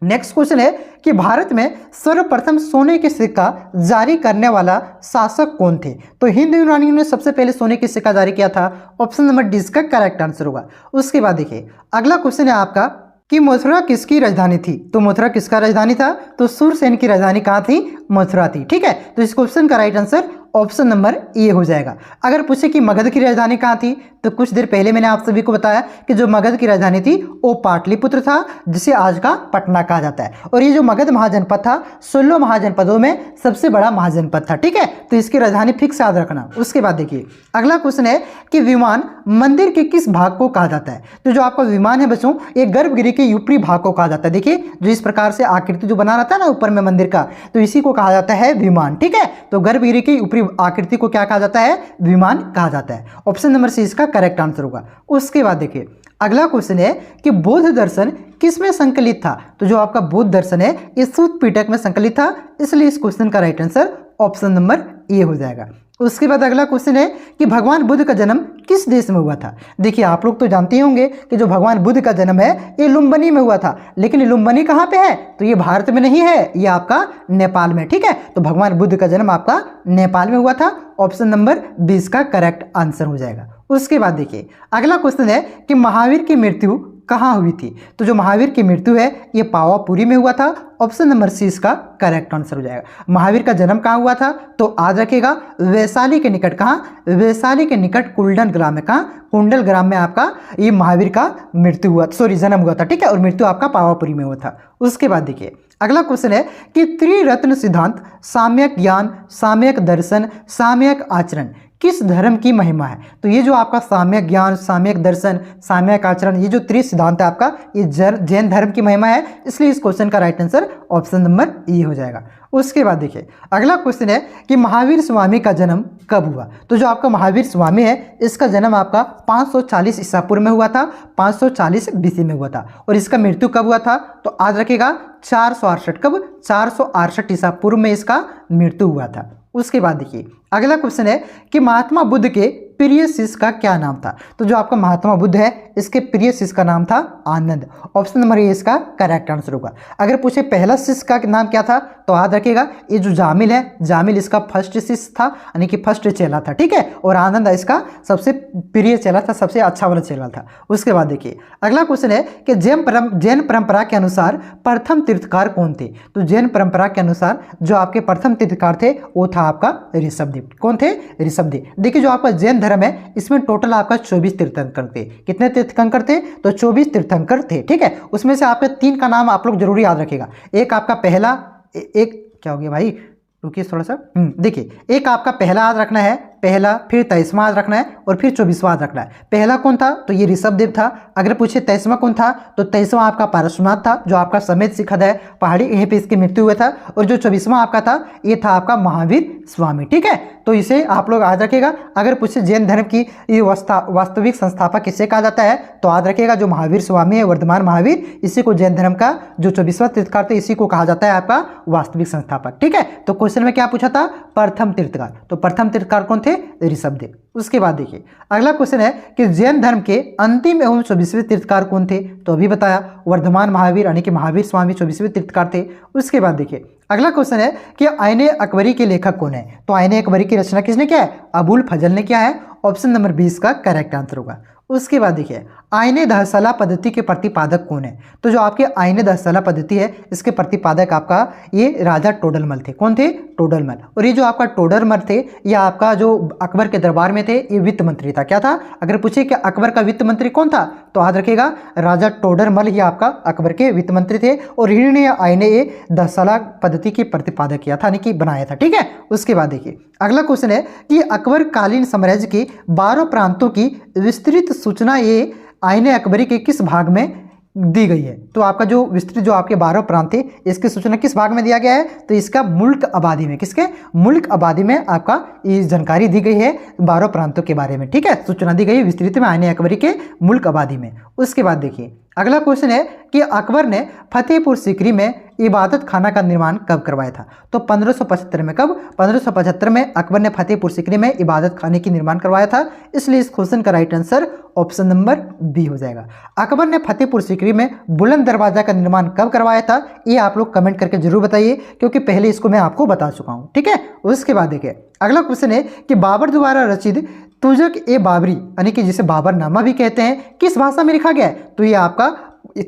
नेक्स्ट क्वेश्चन है कि भारत में सर्वप्रथम सोने के सिक्का जारी करने वाला शासक कौन थे। तो हिंदू यूनानियों ने सबसे पहले सोने के सिक्का जारी किया था। ऑप्शन नंबर डी इसका करेक्ट आंसर होगा। उसके बाद देखिए अगला क्वेश्चन है आपका कि मथुरा किसकी राजधानी थी। तो मथुरा किसका राजधानी था। तो सूरसेन की राजधानी कहाँ थी, मथुरा थी। ठीक है, तो इस क्वेश्चन का right answer option number A हो जाएगा। अगर पूछे कि मगध की राजधानी कहाँ थी, तो कुछ देर पहले मैंने आप सभी को बताया कि जो मगध की राजधानी थी वो पाटलिपुत्र था, जिसे आज का पटना कहा जाता है। और ये जो मगध महाजनपद था 16 महाजनपदों में सबसे बड़ा महाजनपद था। ठीक है, तो इसकी राजधानी फिक्स याद रखना। उसके बाद देखिए अगला क्वेश्चन है कि विमान मंदिर के किस भाग को कहा जाता है। तो जो आपका विमान है बच्चों ये गर्भगृह के ऊपरी भाग को कहा जाता है। देखिए जो इस प्रकार से आकृति जो बना रहता है ना ऊपर में मंदिर का, तो इसी को कहा जाता है विमान। ठीक है, तो गर्भगृह के ऊपरी आकृति को क्या कहा जाता है, विमान कहा जाता है। ऑप्शन नंबर सी इसका करेक्ट आंसर होगा। उसके बाद देखिए अगला क्वेश्चन है कि बौद्ध दर्शन किसमें संकलित था। तो जो आपका बौद्ध दर्शन है इस सूत पिटक में संकलित था, इसलिए इस क्वेश्चन का right answer option number A हो जाएगा। उसके बाद अगला क्वेश्चन है कि भगवान बुद्ध का जन्म किस देश में हुआ था। देखिए आप लोग तो जानते होंगे कि जो भगवान बुद्ध का जन्म है ये लुम्बिनी में हुआ था, लेकिन लुम्बिनी कहाँ पे है, तो ये भारत में नहीं है, ये आपका नेपाल में। ठीक है, तो भगवान बुद्ध का जन्म आपका नेपाल में हुआ था। ऑप्शन नंबर 20 का करेक्ट आंसर हो जाएगा। उसके बाद देखिए अगला क्वेश्चन है कि महावीर की मृत्यु कहाँ हुई थी। तो जो महावीर की मृत्यु है ये पावापुरी में हुआ था। ऑप्शन नंबर सी इसका करेक्ट आंसर हो जाएगा। महावीर का जन्म कहाँ हुआ था, तो याद रखिएगा वैशाली के निकट। कहाँ, वैशाली के निकट कुंडल ग्राम में। कहाँ, कुंडल ग्राम में आपका ये महावीर का मृत्यु हुआ, सॉरी जन्म हुआ था। ठीक है, और मृत्यु आपका पावापुरी में हुआ था। उसके बाद देखिए अगला क्वेश्चन है कि त्रिरत्न सिद्धांत साम्यक ज्ञान, साम्यक दर्शन, साम्यक आचरण किस धर्म की महिमा है। तो ये जो आपका साम्यक ज्ञान, साम्यक दर्शन, साम्यक आचरण, ये जो सिद्धांत है आपका ये जैन धर्म की महिमा है, इसलिए इस क्वेश्चन का right answer option number A हो जाएगा। उसके बाद देखिए अगला क्वेश्चन है कि महावीर स्वामी का जन्म कब हुआ। तो जो आपका महावीर स्वामी है इसका जन्म आपका 540 ईसा पूर्व में हुआ था, 540 बीसी में हुआ था। और इसका मृत्यु कब हुआ था, तो याद रखिएगा 468 कब, 468 ईसा पूर्व में इसका मृत्यु हुआ था। उसके बाद देखिए अगला क्वेश्चन है कि महात्मा बुद्ध के प्रिय शिष्य का क्या नाम था। तो जो आपका महात्मा बुद्ध है इसके प्रिय शिष्य का नाम था आनंद। ऑप्शन नंबर ए इसका करेक्ट आंसर होगा। अगर पूछे पहला शिष्य का नाम क्या था, तो याद रखिएगा ये जो जामिल है, जामिल इसका फर्स्ट शिष्य था, यानी कि फर्स्ट चेला था। ठीक है, और आनंद इसका सबसे प्रिय चेला था, सबसे अच्छा वाला चेला था। उसके बाद देखिए अगला क्वेश्चन है कि जैन परंपरा के अनुसार प्रथम तीर्थकार कौन थे। तो जैन परंपरा के अनुसार जो आपके प्रथम तीर्थकार थे वो था आपका ऋषभदेव। कौन थे, ऋषभदेव। देखिए जो आपका जैन धर्म है इसमें टोटल आपका 24 तीर्थंकर थे। कितने तीर्थंकर थे, तो 24 तीर्थंकर थे। ठीक है, उसमें से आपके 3 का नाम आप लोग जरूर याद रखिएगा। एक आपका पहला, एक क्या हो गया भाई, रुकिए थोड़ा सा। देखिए एक आपका पहला याद रखना है, पहला, फिर 23वां याद रखना है, और फिर 24वां याद रखना है। पहला कौन था, तो ये ऋषभदेव था। अगर पूछे 23वां कौन था, तो 23वां आपका पारसनाथ था, जो आपका समेत सिखद है पहाड़ी, यहीं पे इसकी मृत्यु हुआ था। और जो 24वां आपका था ये था आपका महावीर स्वामी। ठीक है, तो इसे आप लोग याद रखिएगा। अगर पूछे जैन धर्म की ये वास्तविक संस्थापक किसे कहा जाता है, तो याद रखिएगा जो महावीर स्वामी है, वर्धमान महावीर, इसी को जैन धर्म का जो 24वां तीर्थकार थे इसी को कहा जाता है आपका वास्तविक संस्थापक। ठीक है, तो क्वेश्चन में क्या पूछा था, प्रथम तीर्थकार। तो प्रथम तीर्थकार कौन थे, ऋषभदेव। उसके बाद देखिए अगला क्वेश्चन है कि जैन धर्म के अंतिम एवं 24वें तीर्थकार कौन थे। तो अभी बताया वर्धमान महावीर यानी कि महावीर स्वामी 24वें तीर्थकार थे। उसके बाद देखिए अगला क्वेश्चन है कि आईने अकबरी के लेखक कौन है। तो आईने अकबरी की रचना किसने किया है, अबुल फजल ने किया है। ऑप्शन नंबर 20 का करेक्ट आंसर होगा। उसके बाद देखिए आईने दहसला पद्धति के प्रतिपादक कौन है। तो जो आपके आईने दहसला पद्धति है इसके प्रतिपादक आपका ये राजा टोडरमल थे। कौन थे, टोडरमल। और ये जो आपका टोडरमल थे ये आपका जो अकबर के दरबार में थे ये वित्त मंत्री था। क्या था, अगर पूछे कि अकबर का वित्त मंत्री कौन था, तो याद रखिएगा राजा टोडरमल ही आपका अकबर के वित्त मंत्री थे। और इन्होंने आईने ये दहसला पद्धति के प्रतिपादक किया था, यानी कि बनाया था। ठीक है, उसके बाद देखिए अगला क्वेश्चन है कि अकबर कालीन साम्राज्य के 12 प्रांतों की विस्तृत सूचना ये आईने अकबरी के किस भाग में दी गई है। तो आपका जो विस्तृत जो आपके 12 प्रांत थे इसकी सूचना किस भाग में दिया गया है, तो इसका मुल्क आबादी में, किसके मुल्क आबादी में आपका ये जानकारी दी गई है 12 प्रांतों के बारे में। ठीक है, सूचना दी गई है विस्तृत में आईने अकबरी के मुल्क आबादी में। उसके बाद देखिए अगला क्वेश्चन है कि अकबर ने फतेहपुर सीकरी में इबादत खाना का निर्माण कब करवाया था, तो 1575 में। कब? 1575 में अकबर ने फतेहपुर सीकरी में इबादत खाने की निर्माण करवाया था, इसलिए इस क्वेश्चन का right answer option number B हो जाएगा। अकबर ने फतेहपुर सीकरी में बुलंद दरवाजा का निर्माण कब करवाया था, ये आप लोग कमेंट करके जरूर बताइए, क्योंकि पहले इसको मैं आपको बता चुका हूँ। ठीक है, उसके बाद देखिए अगला क्वेश्चन है कि बाबर द्वारा रचित तुजक ए बाबरी यानी कि जिसे बाबरनामा भी कहते हैं, किस भाषा में लिखा गया है, तो ये आपका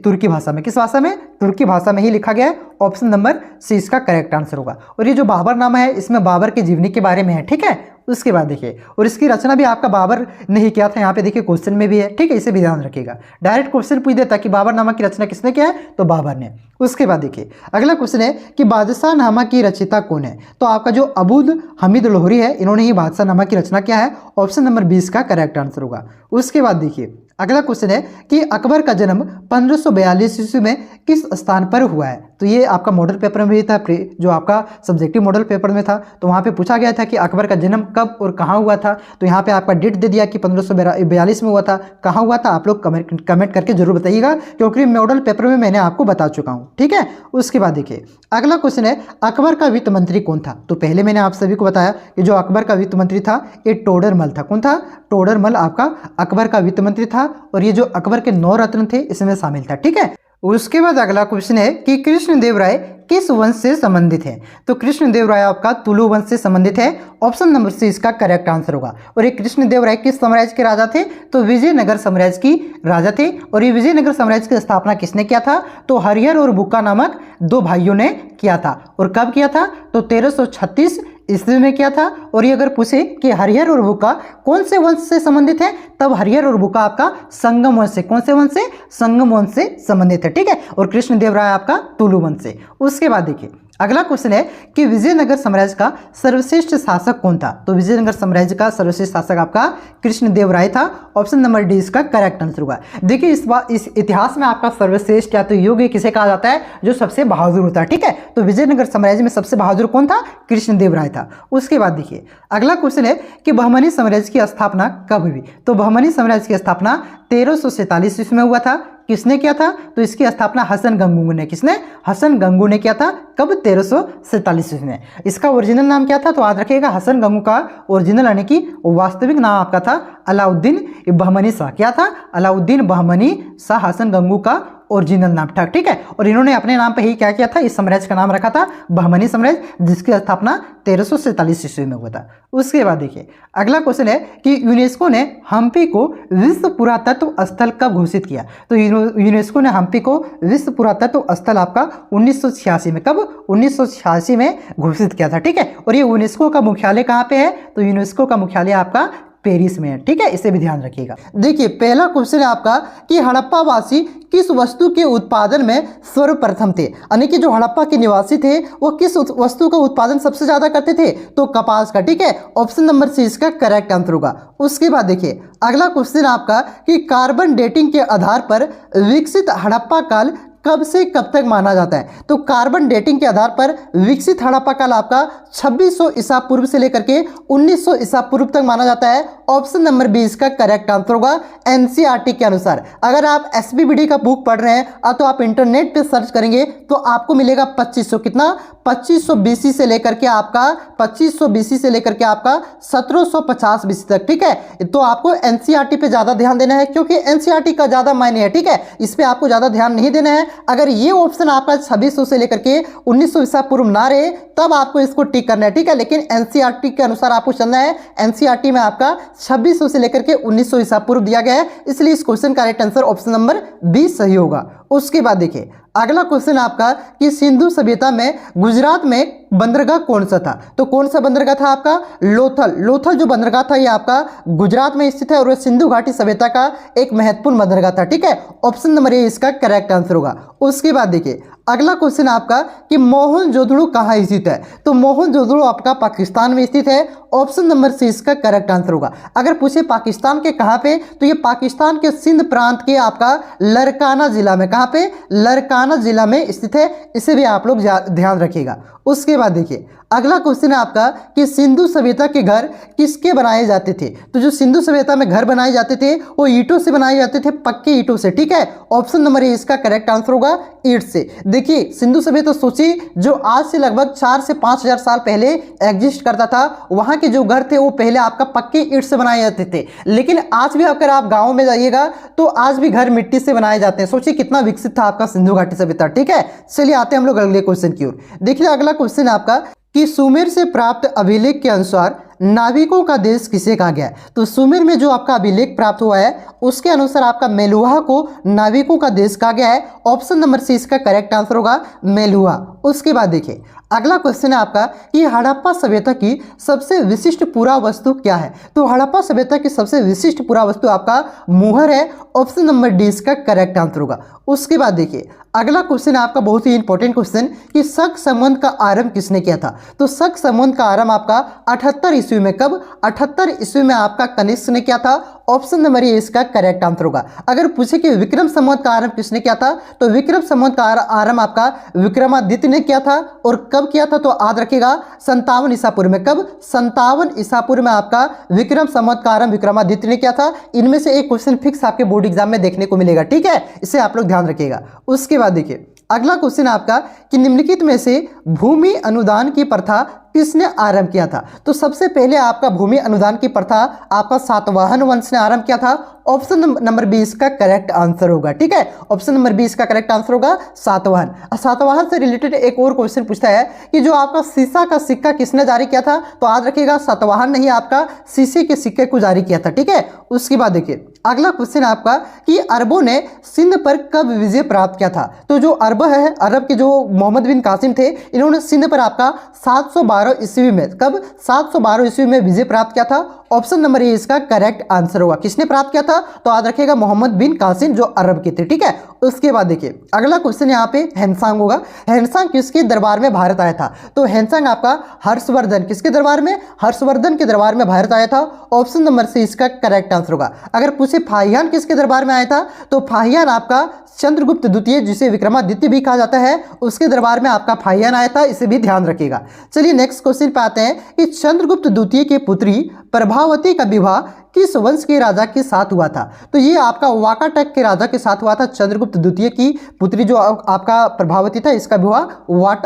तुर्की भाषा में। किस भाषा में? तुर्की भाषा में ही लिखा गया है। ऑप्शन नंबर सी इसका करेक्ट आंसर होगा। और ये जो बाबरनामा है इसमें बाबर की जीवनी के बारे में है। ठीक है, उसके बाद देखिए और इसकी रचना भी आपका बाबर ने ही किया था, यहाँ पे देखिए क्वेश्चन में भी है। ठीक है, इसे भी ध्यान रखिएगा, डायरेक्ट क्वेश्चन पूछ देता कि बाबरनामा की रचना किसने किया है, तो बाबर ने। उसके बाद देखिए अगला क्वेश्चन है कि बादशाह नामा की रचयिता कौन है, तो आपका जो अबूद हमीद लोहरी है इन्होंने ही बादशाह नामा की रचना किया है। ऑप्शन नंबर 20 का करेक्ट आंसर होगा। उसके बाद देखिए अगला क्वेश्चन है कि अकबर का जन्म 1542 ईस्वी में किस स्थान पर हुआ है, तो ये आपका मॉडल पेपर में भी था, जो आपका सब्जेक्टिव मॉडल पेपर में था, तो वहाँ पे पूछा गया था कि अकबर का जन्म कब और कहाँ हुआ था। तो यहाँ पे आपका डेट दे दिया कि 1542 में हुआ था। कहाँ हुआ था आप लोग कमेंट करके जरूर बताइएगा, क्योंकि मॉडल पेपर में मैंने आपको बता चुका हूँ। ठीक है, उसके बाद देखिए अगला क्वेश्चन है अकबर का वित्त मंत्री कौन था, तो पहले मैंने आप सभी को बताया कि जो अकबर का वित्त मंत्री था ये टोडरमल था। कौन था? टोडरमल आपका अकबर का वित्त मंत्री था, और ये जो अकबर के 9 रत्न थे इसमें शामिल था। ठीक है, उसके बाद अगला क्वेश्चन है कि कृष्णदेव राय किस वंश से संबंधित है, तो कृष्णदेव राय आपका तुलु वंश से संबंधित है। ऑप्शन नंबर सी इसका करेक्ट आंसर होगा। और ये कृष्णदेव राय किस साम्राज्य के राजा थे, तो विजयनगर साम्राज्य की राजा थे। और ये विजयनगर साम्राज्य की स्थापना किसने किया था, तो हरिहर और बुक्का नामक 2 भाइयों ने किया था। और कब किया था, तो 1336 ईस्वी में किया था। और ये अगर पूछे कि हरिहर और बुक्का कौन से वंश से संबंधित है, तब हरिहर और बुक्का आपका संगम वंश से, कौन से वंश से, संगम वंश से संबंधित है। ठीक है, और कृष्णदेव राय आपका तुलु वंश से। उसके बाद देखिए अगला क्वेश्चन है कि विजयनगर साम्राज्य का सर्वश्रेष्ठ शासक कौन था, तो विजयनगर साम्राज्य का सर्वश्रेष्ठ शासक आपका कृष्णदेव राय था। ऑप्शन नंबर डी इसका करेक्ट आंसर होगा। देखिए इस इतिहास में आपका सर्वश्रेष्ठ या तो योग्य किसे कहा जाता है, जो सबसे बहादुर होता है। ठीक है, तो विजयनगर साम्राज्य में सबसे बहादुर कौन था, कृष्णदेव राय था। उसके बाद देखिए अगला क्वेश्चन है कि बहमनी साम्राज्य की स्थापना कब हुई, तो बहमनी साम्राज्य की स्थापना 1347 ईस्वी में हुआ था। किसने किया था, तो इसकी स्थापना हसन गंगू ने, किसने, हसन गंगू ने किया था। कब? 1347 में। इसका ओरिजिनल नाम क्या था, तो याद रखिएगा हसन गंगू का ओरिजिनल यानी कि वास्तविक नाम आपका था अलाउद्दीन बहमनी शाह। क्या था? अलाउद्दीन बहमनी शाह हसन गंगू का ओरिजिनल नाम था। ठीक है, और इन्होंने अपने नाम पे ही क्या किया था, इस साम्राज्य का नाम रखा था बहमनी साम्राज्य, जिसकी स्थापना 1347 ईस्वी में हुआ था। उसके बाद देखिए अगला क्वेश्चन है कि यूनेस्को ने हम्पी को विश्व पुरातत्व स्थल कब घोषित किया, तो यूनेस्को ने हम्पी को विश्व पुरातत्व स्थल आपका 1986 में, कब? 1986 में घोषित किया था। ठीक है, और ये यूनेस्को का मुख्यालय कहाँ पे है, तो यूनेस्को का मुख्यालय आपका पेरिस में है। ठीक है, इसे भी ध्यान रखिएगा। देखिए पहला क्वेश्चन है आपका कि हड़प्पा वासी किस वस्तु के उत्पादन में सर्वप्रथम थे, यानी कि जो हड़प्पा के निवासी थे वो किस वस्तु का उत्पादन सबसे ज्यादा करते थे, तो कपास का। ठीक है, ऑप्शन नंबर सी इसका करेक्ट आंसर होगा। उसके बाद देखिए अगला क्वेश्चन आपका कि कार्बन डेटिंग के आधार पर विकसित हड़प्पा काल कब से कब तक माना जाता है, तो कार्बन डेटिंग के आधार पर विकसित हड़प्पा काल आपका 2600 ईसा पूर्व से लेकर के 1900 ईसा पूर्व तक माना जाता है। ऑप्शन नंबर 20 का करेक्ट आंसर होगा एनसीईआरटी के अनुसार। अगर आप एसबीबीडी का बुक पढ़ रहे हैं तो आप इंटरनेट पे सर्च करेंगे तो आपको मिलेगा 2500, कितना, 2500 बीसी से लेकर के आपका 2500 बीसी से लेकर के आपका 1750 बीसी तक। ठीक है, तो आपको एनसीईआरटी पे ज्यादा ध्यान देना है, क्योंकि एनसीईआरटी का ज्यादा मायने है। ठीक है, इस पे आपको ज्यादा ध्यान नहीं देना है। अगर ये ऑप्शन आपका 2600 से लेकर के 1900 ईसा पूर्व ना रहे तब आपको इसको टिक करना है। ठीक है, लेकिन एनसीईआरटी के अनुसार आपको चलना है। एनसीईआरटी में आपका 2600 से लेकर के 1900 ईसा पूर्व दिया गया है, इसलिए इस क्वेश्चन का राइट आंसर ऑप्शन नंबर 20 सही होगा। उसके बाद देखिए अगला क्वेश्चन आपका कि सिंधु सभ्यता में गुजरात में बंदरगाह कौन सा था? तो कौन सा बंदरगाह था आपका? लोथल। लोथल जो बंदरगाह था ये आपका गुजरात में स्थित है और सिंधु घाटी सभ्यता का एक महत्वपूर्ण बंदरगाह था। ठीक है, ऑप्शन नंबर ए इसका करेक्ट आंसर होगा। उसके बाद देखिए अगला क्वेश्चन आपका कि मोहनजोदड़ो कहाँ स्थित है? तो मोहनजोदड़ो आपका पाकिस्तान में स्थित है। ऑप्शन नंबर सी इसका करेक्ट आंसर होगा। अगर पूछे पाकिस्तान के कहाँ पे, तो ये पाकिस्तान के सिंध प्रांत के आपका लरकाना जिला में, कहाँ पे? लरकाना जिला में स्थित है। इसे भी आप लोग ध्यान रखिएगा। उसके बाद देखिए अगला क्वेश्चन है आपका कि सिंधु सभ्यता के घर किसके बनाए जाते थे? तो जो सिंधु सभ्यता में घर बनाए जाते थे वो ईंटों से बनाए जाते थे, पक्के ईंटों से। ठीक है, ऑप्शन नंबर ए इसका करेक्ट आंसर होगा, ईंट से। देखिए सिंधु सभ्यता सोचिए जो आज से लगभग 4 से 5,000 साल पहले एग्जिस्ट करता था, वहां के जो घर थे वो पहले आपका पक्के ईंट से बनाए जाते थे। लेकिन आज भी अगर आप गाँव में जाइएगा तो आज भी घर मिट्टी से बनाए जाते हैं। सोचिए कितना विकसित था आपका सिंधु घाटी सभ्यता। ठीक है, चलिए आते हैं हम लोग अगले क्वेश्चन की ओर। देखिए अगला क्वेश्चन आपका कि सुमेर से प्राप्त अभिलेख के अनुसार नाविकों का देश किसे कहा गया है? तो सुमेर में जो आपका अभिलेख प्राप्त हुआ है उसके अनुसार आपका मेलुहा को नाविकों का देश कहा गया है। ऑप्शन नंबर सी इसका करेक्ट आंसर होगा, मेलुहा। उसके बाद देखिए अगला क्वेश्चन है आपका कि हड़प्पा सभ्यता की सबसे विशिष्ट पुरावस्तु क्या है? तो हड़प्पा सभ्यता की सबसे विशिष्ट पुरावस्तु आपका मुहर है। ऑप्शन नंबर डी इसका करेक्ट आंसर होगा। उसके बाद देखिए अगला क्वेश्चन है आपका बहुत ही इंपॉर्टेंट क्वेश्चन कि शक संबंध का आरंभ किसने किया था? तो शक संबंध का आरंभ आपका 78 ईस्वी में, कब? 78 ईस्वी में आपका कनिष्क ने किया था। ऑप्शन नंबर ए इसका करेक्ट आंसर होगा। अगर पूछे कि विक्रम संवत का आरंभ किसने किया था, तो विक्रम संवत का आरंभ आपका विक्रमादित्य ने किया था। और कब किया था? तो याद रखिएगा 57 ईसा पूर्व में। कब? 57 ईसा पूर्व में आपका विक्रम संवत का आरंभ विक्रमादित्य ने किया था। इनमें से एक क्वेश्चन फिक्स आपके बोर्ड एग्जाम में देखने को मिलेगा। ठीक है, इसे आप लोग ध्यान रखिएगा। उसके बाद देखिए अगला क्वेश्चन आपका कि निम्नलिखित में से भूमि अनुदान की प्रथा किसने आरंभ किया था? तो सबसे पहले आपका भूमि अनुदान की प्रथा आपका सातवाहन वंश ने आरंभ किया था। ऑप्शन नंबर बी इसका करेक्ट आंसर होगा। ठीक है, ऑप्शन नंबर बी इसका करेक्ट आंसर होगा, सातवाहन। सातवाहन से रिलेटेड एक और क्वेश्चन पूछता है कि जो आपका सीसा का सिक्का किसने जारी किया था? तो याद रखिएगा सातवाहन नहीं, आपका शीशे के सिक्के को जारी किया था। ठीक है, उसके बाद देखिए अगला क्वेश्चन आपका कि अरबों ने सिंध पर कब विजय प्राप्त किया था? तो जो अरब है, अरब के जो मोहम्मद बिन कासिम थे, इन्होंने सिंध पर आपका 712 ईस्वी में, कब? 712 ईस्वी में विजय प्राप्त किया था। ऑप्शन नंबर ए इसका करेक्ट आंसर होगा। किसने प्राप्त किया था? तो याद रखिएगा मोहम्मद बिन कासिम जो अरब के थे। ठीक है, उसके बाद देखिए अगला क्वेश्चन यहाँ पे हैंसांग होगा। हैंसांग किसके दरबार में भारत आया था? तो हैंसांग आपका हर्षवर्धन, किसके दरबार में? हर्षवर्धन के दरबार में भारत आया था। ऑप्शन नंबर सी इसका करेक्ट आंसर होगा। अगर पूछे फाहियान किसके दरबार में आया था? तो फाहियान आपका चंद्रगुप्त द्वितीय, जिसे विक्रमादित्य भी कहा जाता है, उसके दरबार में आपका फाहियान आया था। इसे भी ध्यान रखिएगा। चलिए नेक्स्ट क्वेश्चन पे आते हैं कि चंद्रगुप्त द्वितीय की पुत्री प्रभावती का विवाह किस वंश के राजा के साथ हुआ था? तो ये आपका वाकाटक के राजा के साथ हुआ था। चंद्रगुप्त द्वितीय की पुत्री जो आपका प्रभावती था, इसका विवाह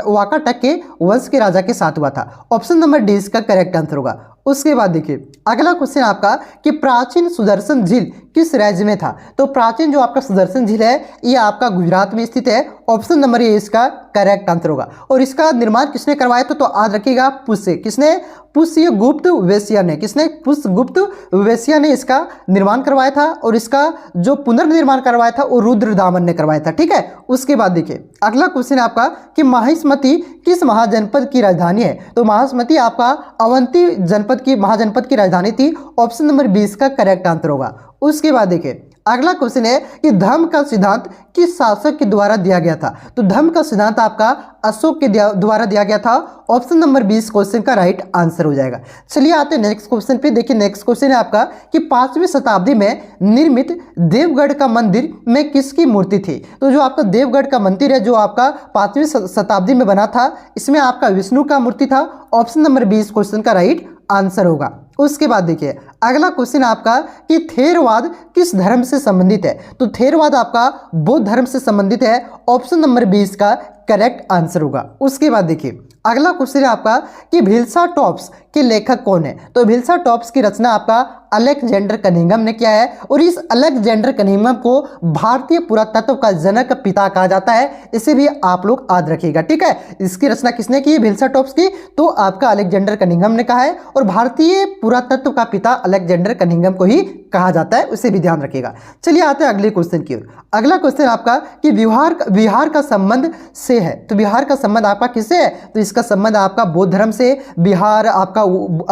वाकाटक के वंश के राजा के साथ हुआ था। ऑप्शन नंबर डी इसका करेक्ट आंसर होगा। उसके बाद देखिए अगला क्वेश्चन आपका कि प्राचीन सुदर्शन झील किस राज्य में था? तो प्राचीन जो आपका सुदर्शन झील है ये आपका गुजरात में स्थित है। ऑप्शन नंबर ए इसका करेक्ट आंसर होगा। और इसका निर्माण किसने करवाया था? तो याद रखिएगा पुष्य, किसने? पुष्यगुप्त वेश्या ने। किसने? पुष्यगुप्त वेश्या ने इसका निर्माण करवाया था। और इसका जो पुनर्निर्माण करवाया था वो रुद्रदामन ने करवाया था। ठीक है, उसके बाद देखिए अगला क्वेश्चन आपका कि माहिष्मती किस महाजनपद की राजधानी है? तो माहिष्मती आपका अवंती जनपद की, महाजनपद की राजधानी थी। ऑप्शन नंबर 20 का करेक्ट आंसर होगा। उसके बाद देखिए अगला क्वेश्चन है कि धर्म का सिद्धांत किस शासक के द्वारा दिया गया था? तो धर्म का सिद्धांत आपका अशोक के द्वारा दिया गया था। ऑप्शन नंबर 20 क्वेश्चन का राइट आंसर हो जाएगा। चलिए आते हैं नेक्स्ट क्वेश्चन पे। देखिए नेक्स्ट क्वेश्चन है आपका कि 5वीं शताब्दी में निर्मित देवगढ़ का मंदिर में किसकी मूर्ति थी? तो जो आपका देवगढ़ का मंदिर है जो आपका 5वीं शताब्दी में बना था, इसमें आपका विष्णु का मूर्ति था। ऑप्शन नंबर 20 क्वेश्चन का राइट आंसर होगा। उसके बाद देखिए अगला क्वेश्चन आपका कि थेरवाद किस धर्म से संबंधित है? तो थेरवाद आपका बौद्ध धर्म से संबंधित है। ऑप्शन नंबर 20 का करेक्ट आंसर होगा। उसके बाद देखिए अगला क्वेश्चन है आपका कि भिलसा टॉप्स कि लेखक कौन है? तो भिल्सा टॉप्स की रचना आपका अलेक्जेंडर कनिंघम ने किया है और इस अलेक्जेंडर कनिंघम को भारतीय पुरातत्व का जनक पिता कहा जाता है। इसे भी आप लोग याद रखिएगा, ठीक है। इसकी रचना किसने की? भिल्सा टॉप्स की। तो आपका अलेक्जेंडर कनिंघम ने कहा है और भारतीय पुरातत्व का पिता अलेक्जेंडर कनिंघम को ही कहा जाता है, उसे भी ध्यान रखिएगा। चलिए आते हैं अगले क्वेश्चन की ओर। अगला क्वेश्चन आपका कि बिहार का संबंध से है। तो बिहार का संबंध आपका किससे है? तो इसका संबंध आपका बौद्ध धर्म से। बिहार आपका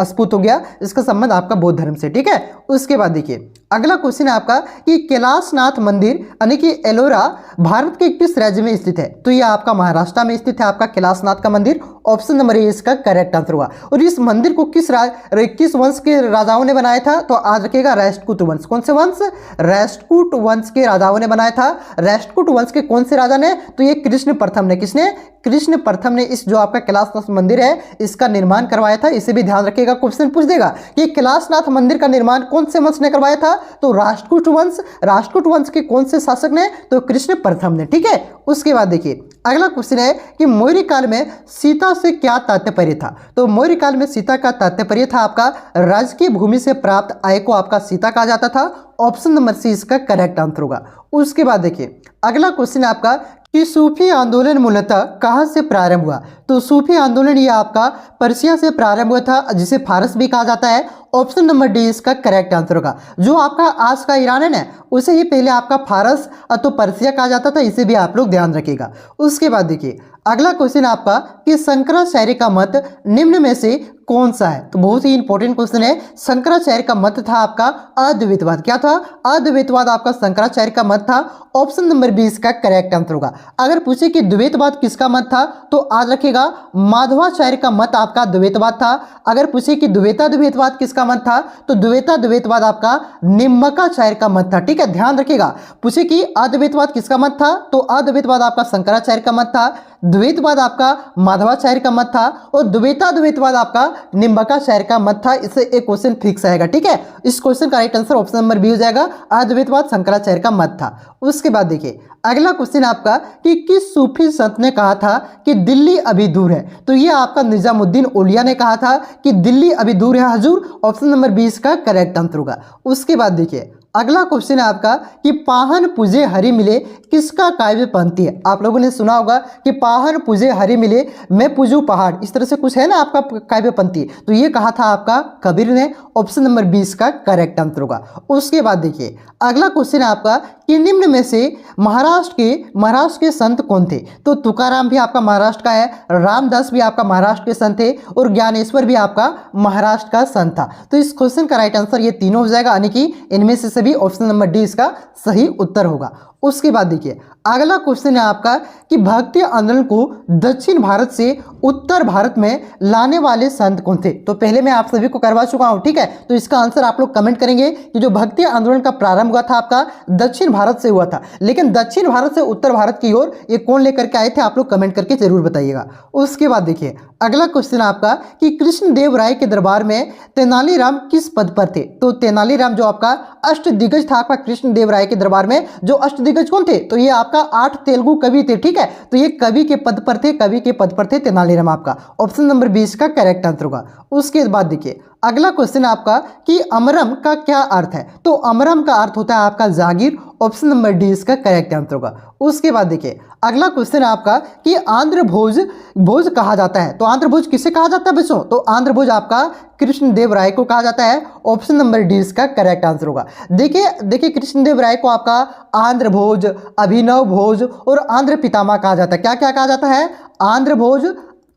स्फुट हो गया, इसका संबंध आपका बौद्ध धर्म से, ठीक है। उसके बाद देखिए अगला क्वेश्चन है आपका कि कैलाशनाथ मंदिर यानी कि एलोरा भारत के किस राज्य में स्थित है? तो ये आपका महाराष्ट्र में स्थित है आपका कैलाशनाथ का मंदिर। ऑप्शन नंबर ए इसका करेक्ट आंसर हुआ। और इस मंदिर को किस वंश के राजाओं ने बनाया था? तो आज रखिएगा राष्ट्रकूट वंश। कौन से वंश? राष्ट्रकूट वंश के राजाओं ने बनाया था। राष्ट्रकूट वंश के कौन से राजा ने? तो ये कृष्ण प्रथम ने। किसने? कृष्ण प्रथम ने इस जो आपका कैलाशनाथ मंदिर है इसका निर्माण करवाया था। इसे भी ध्यान रखिएगा, क्वेश्चन पूछ देगा कि कैलाशनाथ मंदिर का निर्माण कौन से वंश ने करवाया था? तो राष्ट्रकूट वंश। राष्ट्रकूट वंश के कौन से शासक ने? तो कृष्ण प्रथम ने, ठीक है। उसके बाद देखिए अगला क्वेश्चन है कि मौर्य काल में सीता से क्या तात्पर्य था? तो मौर्य काल में सीता का तात्पर्य था आपका राजकीय भूमि से प्राप्त आय को आपका सीता कहा जाता था। ऑप्शन नंबर सी इसका करेक्ट आंसर होगा। उसके बाद देखिए अगला क्वेश्चन है आपका कि सूफी आंदोलन मूलतः कहाँ से प्रारंभ हुआ? तो सूफी आंदोलन ये आपका पर्सिया से प्रारंभ हुआ था, जिसे फारस भी कहा जाता है। ऑप्शन नंबर डी इसका करेक्ट आंसर होगा। जो आपका आज का ईरान है ना, उसे ही पहले आपका फारस तो पर्सिया कहा जाता था। इसे भी आप लोग ध्यान रखिएगा। उसके बाद देखिए अगला क्वेश्चन आपका कि शंकराचार्य का मत निम्न में से कौन सा है? तो बहुत ही इंपॉर्टेंट क्वेश्चन है। शंकराचार्य का मत था आपका अद्वैतवाद। क्या था? अद्वैतवाद आपका शंकराचार्य का मत था। ऑप्शन नंबर बी इसका करेक्ट आंसर होगा। अगर पूछे कि द्वैतवाद किसका मत था तो आज रखेगा माधवाचार्य का मत आपका द्वैतवाद था। अगर पूछे कि द्वैतवाद किसका मत था तो द्वैतवाद आपका निम्मकाचार्य का मत था, ठीक है। ध्यान रखिएगा। पूछे कि अद्वैतवाद किसका मत था तो अद्वैतवाद आपका शंकराचार्य का मत था, द्वैतवाद आपका माधवाचार्य का मत था और द्वैतवाद आपका निम्बकाचार्य का मत था। इससे एक क्वेश्चन फिक्स आएगा, ठीक है। इस क्वेश्चन का right answer option number B हो जाएगा, अद्वैतवाद शंकराचार्य का मत था। उसके बाद देखिए अगला क्वेश्चन आपका कि किस सूफी संत ने कहा था कि दिल्ली अभी दूर है? तो ये आपका निजामुद्दीन औलिया ने कहा था कि दिल्ली अभी दूर है हजूर। ऑप्शन नंबर बी इसका करेक्ट आंसर होगा। उसके बाद देखिए अगला क्वेश्चन है आपका कि पाहन पूजे हरि मिले किसका काव्य पंक्ति है? आप लोगों ने सुना होगा कि पाहन पूजे हरि मिले मैं पूजू पहाड़, इस तरह से कुछ है ना आपका काव्य पंक्ति। तो ये कहा था आपका कबीर ने। ऑप्शन नंबर 20 का करेक्ट आंसर होगा। उसके बाद देखिए अगला क्वेश्चन है आपका कि निम्न में से महाराष्ट्र के संत कौन थे? तो तुकाराम भी आपका महाराष्ट्र का है, रामदास भी आपका महाराष्ट्र के संत थे और ज्ञानेश्वर भी आपका महाराष्ट्र का संत था। तो इस क्वेश्चन का राइट आंसर ये तीनों हो जाएगा, यानी कि इनमें से सभी ऑप्शन नंबर डी इसका सही उत्तर होगा। उसके बाद देखिए अगला क्वेश्चन है आपका कि भक्ति आंदोलन को दक्षिण भारत से उत्तर भारत में लाने वाले संत कौन थे? तो पहले मैं आप सभी को करवा चुका हूं, ठीक है। तो इसका आंसर आप लोग कमेंट करेंगे कि जो भक्ति आंदोलन का प्रारंभ हुआ था आपका दक्षिण भारत से हुआ था, लेकिन दक्षिण भारत से उत्तर भारत की ओर ये कौन लेकर के आए थे? आप लोग कमेंट करके जरूर बताइएगा। उसके बाद देखिए अगला क्वेश्चन आपका कि कृष्णदेव राय के दरबार में तेनालीराम किस पद पर थे? तो तेनालीराम जो आपका अष्टदिग्गज था आपका कृष्णदेव राय के दरबार में, जो अष्टदिग्गज कौन थे? तो ये आपका 8 तेलुगु कवि थे, ठीक है। तो ये कवि के पद पर थे, तेनालीराम आपका ऑप्शन नंबर 20 का करेक्ट आंसर होगा। उसके बाद देखिए अगला क्वेश्चन आपका कि अमरम का क्या अर्थ है? तो अमरम का अर्थ होता है आपका जागीर। ऑप्शन नंबर डी इसका करेक्ट आंसर होगा। उसके बाद देखिए अगला क्वेश्चन आपका कि आंध्र भोज कहा जाता है। तो आंध्र भोज किसे कहा जाता है बच्चों? तो आंध्र भोज आपका कृष्णदेव राय को कहा जाता है। ऑप्शन नंबर डी इसका करेक्ट आंसर होगा। देखिए कृष्णदेव राय को आपका आंध्र भोज, अभिनव भोज और आंध्र पितामह कहा जाता है। क्या क्या कहा जाता है? आंध्र भोज,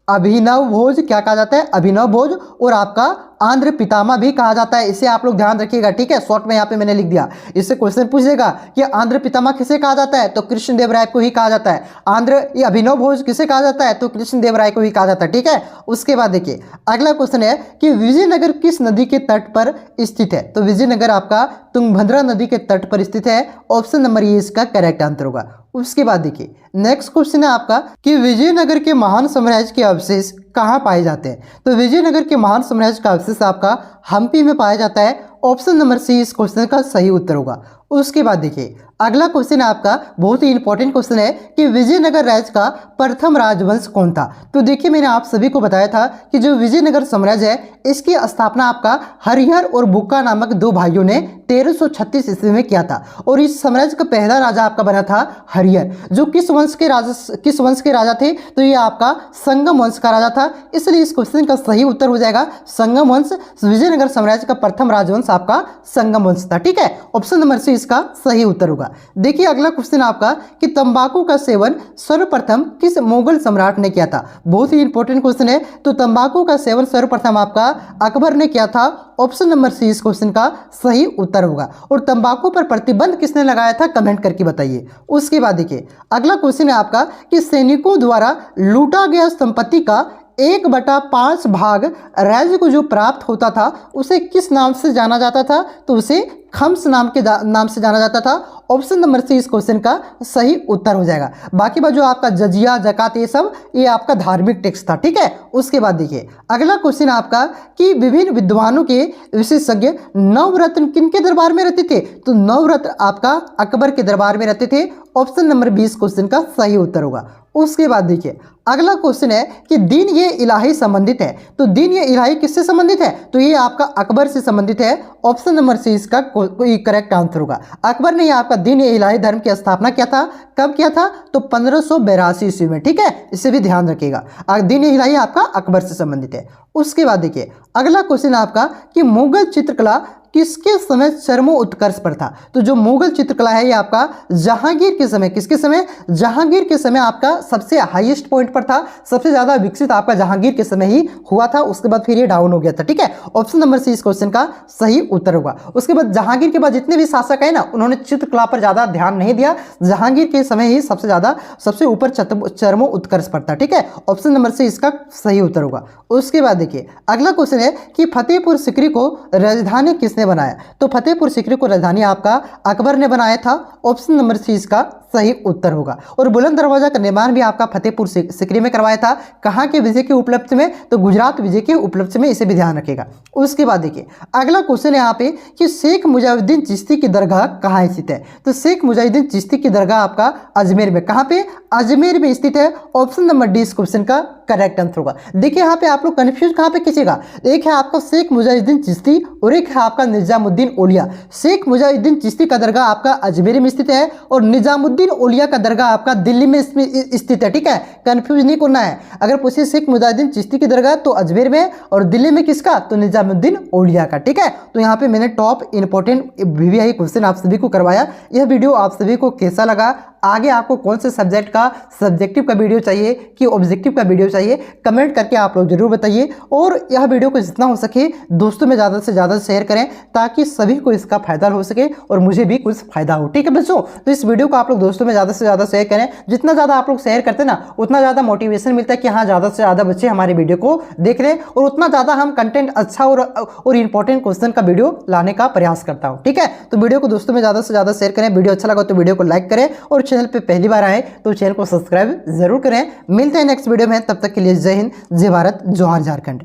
अभिनव भोज, क्या कहा जाता है? अभिनव भोज, और आपका आंध्र पितामह भी कहा जाता है। इसे आप लोग ध्यान रखिएगा, ठीक है। शॉर्ट में यहाँ पे मैंने लिख दिया। इससे क्वेश्चन पूछेगा कि आंध्र पितामह किसे कहा जाता है? तो कृष्णदेव राय को ही कहा जाता है। ये अभिनव भोज किसे कहा जाता है? तो कृष्णदेव राय को ही कहा जाता है, ठीक है। उसके बाद देखिए अगला क्वेश्चन है कि विजयनगर किस नदी के तट पर स्थित है? तो विजयनगर आपका तुंगभद्रा नदी के तट पर स्थित है। ऑप्शन नंबर ए इसका करेक्ट आंसर होगा। उसके बाद देखिए नेक्स्ट क्वेश्चन है आपका कि विजयनगर के महान साम्राज्य के अवशेष कहाँ पाए जाते हैं? तो विजयनगर के महान साम्राज्य का अवशेष आपका हम्पी में पाया जाता है। ऑप्शन नंबर सी इस क्वेश्चन का सही उत्तर होगा। उसके बाद देखिए अगला क्वेश्चन आपका बहुत ही इंपॉर्टेंट क्वेश्चन है कि विजयनगर राज्य का प्रथम राजवंश कौन था। तो देखिए मैंने आप सभी को बताया था कि जो विजयनगर साम्राज्य है इसकी स्थापना आपका हरिहर और बुक्का नामक दो भाइयों ने 1336 ईस्वी में किया था। और इस साम्राज्य का पहला राजा आपका बना था हरिहर, जो किस वंश के राजा थे, तो ये आपका संगम वंश का राजा था। इसलिए इस क्वेश्चन का सही उत्तर हो जाएगा संगम वंश। विजयनगर साम्राज्य का प्रथम राजवंश आपका संगम वंश था। ठीक है, ऑप्शन नंबर सी इसका सही उत्तर होगा। देखिए अगला क्वेश्चन आपका कि तंबाकू का सेवन सर्वप्रथम किस मुगल सम्राट ने किया था। बहुत ही इंपॉर्टेंट क्वेश्चन है। तो तंबाकू का सेवन सर्वप्रथम आपका अकबर ने किया था। ऑप्शन नंबर सी इस क्वेश्चन का सही उत्तर होगा। और तंबाकू पर प्रतिबंध किसने लगाया था, कमेंट करके बताइए। उसके बाद देखिए अगला क्वेश्चन है आपका कि सैनिकों द्वारा लूटा गया संपत्ति का 1/5 भाग राज्य को जो प्राप्त होता था उसे किस नाम से जाना जाता था, तो उसे खम्स नाम से जाना जाता था। ऑप्शन नंबर सी इस क्वेश्चन का सही उत्तर हो जाएगा। बाकी बात जो आपका जजिया जकात ये आपका धार्मिक टैक्स था। ठीक है, उसके बाद देखिए अगला क्वेश्चन आपका कि विभिन्न विद्वानों के विशेषज्ञ नवरत्न किनके दरबार में रहते थे, तो नवरत्न आपका अकबर के दरबार में रहते थे। ऑप्शन नंबर 20 क्वेश्चन का सही उत्तर होगा। उसके बाद देखिए अगला क्वेश्चन है कि दीन ये इलाही संबंधित है, तो दीन ये इलाही किससे संबंधित है, तो ये आपका अकबर से संबंधित है। ऑप्शन नंबर सी इसका कोई करेक्ट आंसर होगा। अकबर ने आपका दीन ये इलाही धर्म की स्थापना किया था। कब किया था, तो 1582 ईस्वी में। ठीक है, इसे भी ध्यान रखिएगा। दीन ये इलाही आपका अकबर से संबंधित है। उसके बाद देखिए अगला क्वेश्चन आपका कि मुगल चित्रकला किसके समय चरमोत्कर्ष पर था, तो जो मुगल चित्रकला है ये आपका जहांगीर के समय, किसके समय, जहांगीर के समय आपका सबसे हाईएस्ट पॉइंट पर था। सबसे ज्यादा विकसित आपका जहांगीर के समय ही हुआ था। उसके बाद फिर ये डाउन हो गया था। ठीक है, ऑप्शन नंबर सी इस क्वेश्चन का सही उत्तर होगा। उसके बाद जहांगीर के बाद जितने भी शासक है ना उन्होंने चित्रकला पर ज्यादा ध्यान नहीं दिया। जहांगीर के समय ही सबसे ऊपर चरमोत्कर्ष पर था। ठीक है, ऑप्शन नंबर सी इसका सही उत्तर होगा। उसके बाद देखिए अगला क्वेश्चन है कि फतेहपुर सीकरी को राजधानी किसने बनाया, तो फतेहपुर सीकरी को राजधानी आपका अकबर ने बनाया था। ऑप्शन नंबर सी इसका सही उत्तर होगा। और बुलंद दरवाजा का निर्माण भी आपका फतेहपुर सीकरी में करवाया था। कहां के विजय के उपलक्ष्य में, तो गुजरात विजय के उपलक्ष्य में, इसे भी ध्यान रखेगा। उसके बाद देखिए अगला क्वेश्चन है यहाँ पे कि शेख मुजाहिद्दीन चिश्ती की दरगाह कहाँ स्थित है, तो शेख मुजाहिद्दीन चिश्ती की दरगाह आपका अजमेर में, कहाँ पे, अजमेर में स्थित है। ऑप्शन नंबर डी इस क्वेश्चन का करेक्ट आंसर होगा। देखिए यहाँ पे आप लोग कंफ्यूज कहाँ पे कीजिएगा, एक है आपका शेख मुजाहिद्दीन चिश्ती और एक है आपका निजामुद्दीन औलिया। शेख मुजाहिद्दीन चिश्ती का दरगाह आपका अजमेर में स्थित है और निजामुद्दीन औलिया का दरगाह आपका दिल्ली में स्थित है। ठीक है, कंफ्यूज नहीं करना है। अगर पूछे शेख मुजाहिद्दीन चिश्ती की दरगाह तो अजमेर में, और दिल्ली में किसका, तो निजामुद्दीन औलिया का। ठीक है, तो यहाँ पे मैंने टॉप इंपॉर्टेंट वीवीआई क्वेश्चन आप सभी को करवाया। यह वीडियो आप सभी को कैसा लगा, आगे आपको कौन से सब्जेक्ट का सब्जेक्टिव का वीडियो चाहिए कि ऑब्जेक्टिव का वीडियो चाहिए, कमेंट करके आप लोग जरूर बताइए। और यह वीडियो को जितना हो सके दोस्तों में ज़्यादा से ज़्यादा शेयर करें ताकि सभी को इसका फायदा हो सके और मुझे भी कुछ फायदा हो। ठीक है बच्चों, तो इस वीडियो को आप लोग दोस्तों में ज़्यादा से ज़्यादा शेयर करें। जितना ज़्यादा आप लोग शेयर करते हैं ना उतना ज़्यादा मोटिवेशन मिलता है कि हाँ ज़्यादा से ज़्यादा बच्चे हमारे वीडियो को देख रहे हैं, और उतना ज़्यादा हम कंटेंट अच्छा और इंपॉर्टेंट क्वेश्चन का वीडियो लाने का प्रयास करता हूँ। ठीक है, तो वीडियो को दोस्तों में ज़्यादा से ज़्यादा शेयर करें। वीडियो अच्छा लगा तो वीडियो को लाइक करें और चैनल पर पहली बार तो चैनल को सब्सक्राइब जरूर करें। मिलते हैं नेक्स्ट वीडियो में, तब तक के लिए जय हिंद, जय भारत, जोहार झारखंड।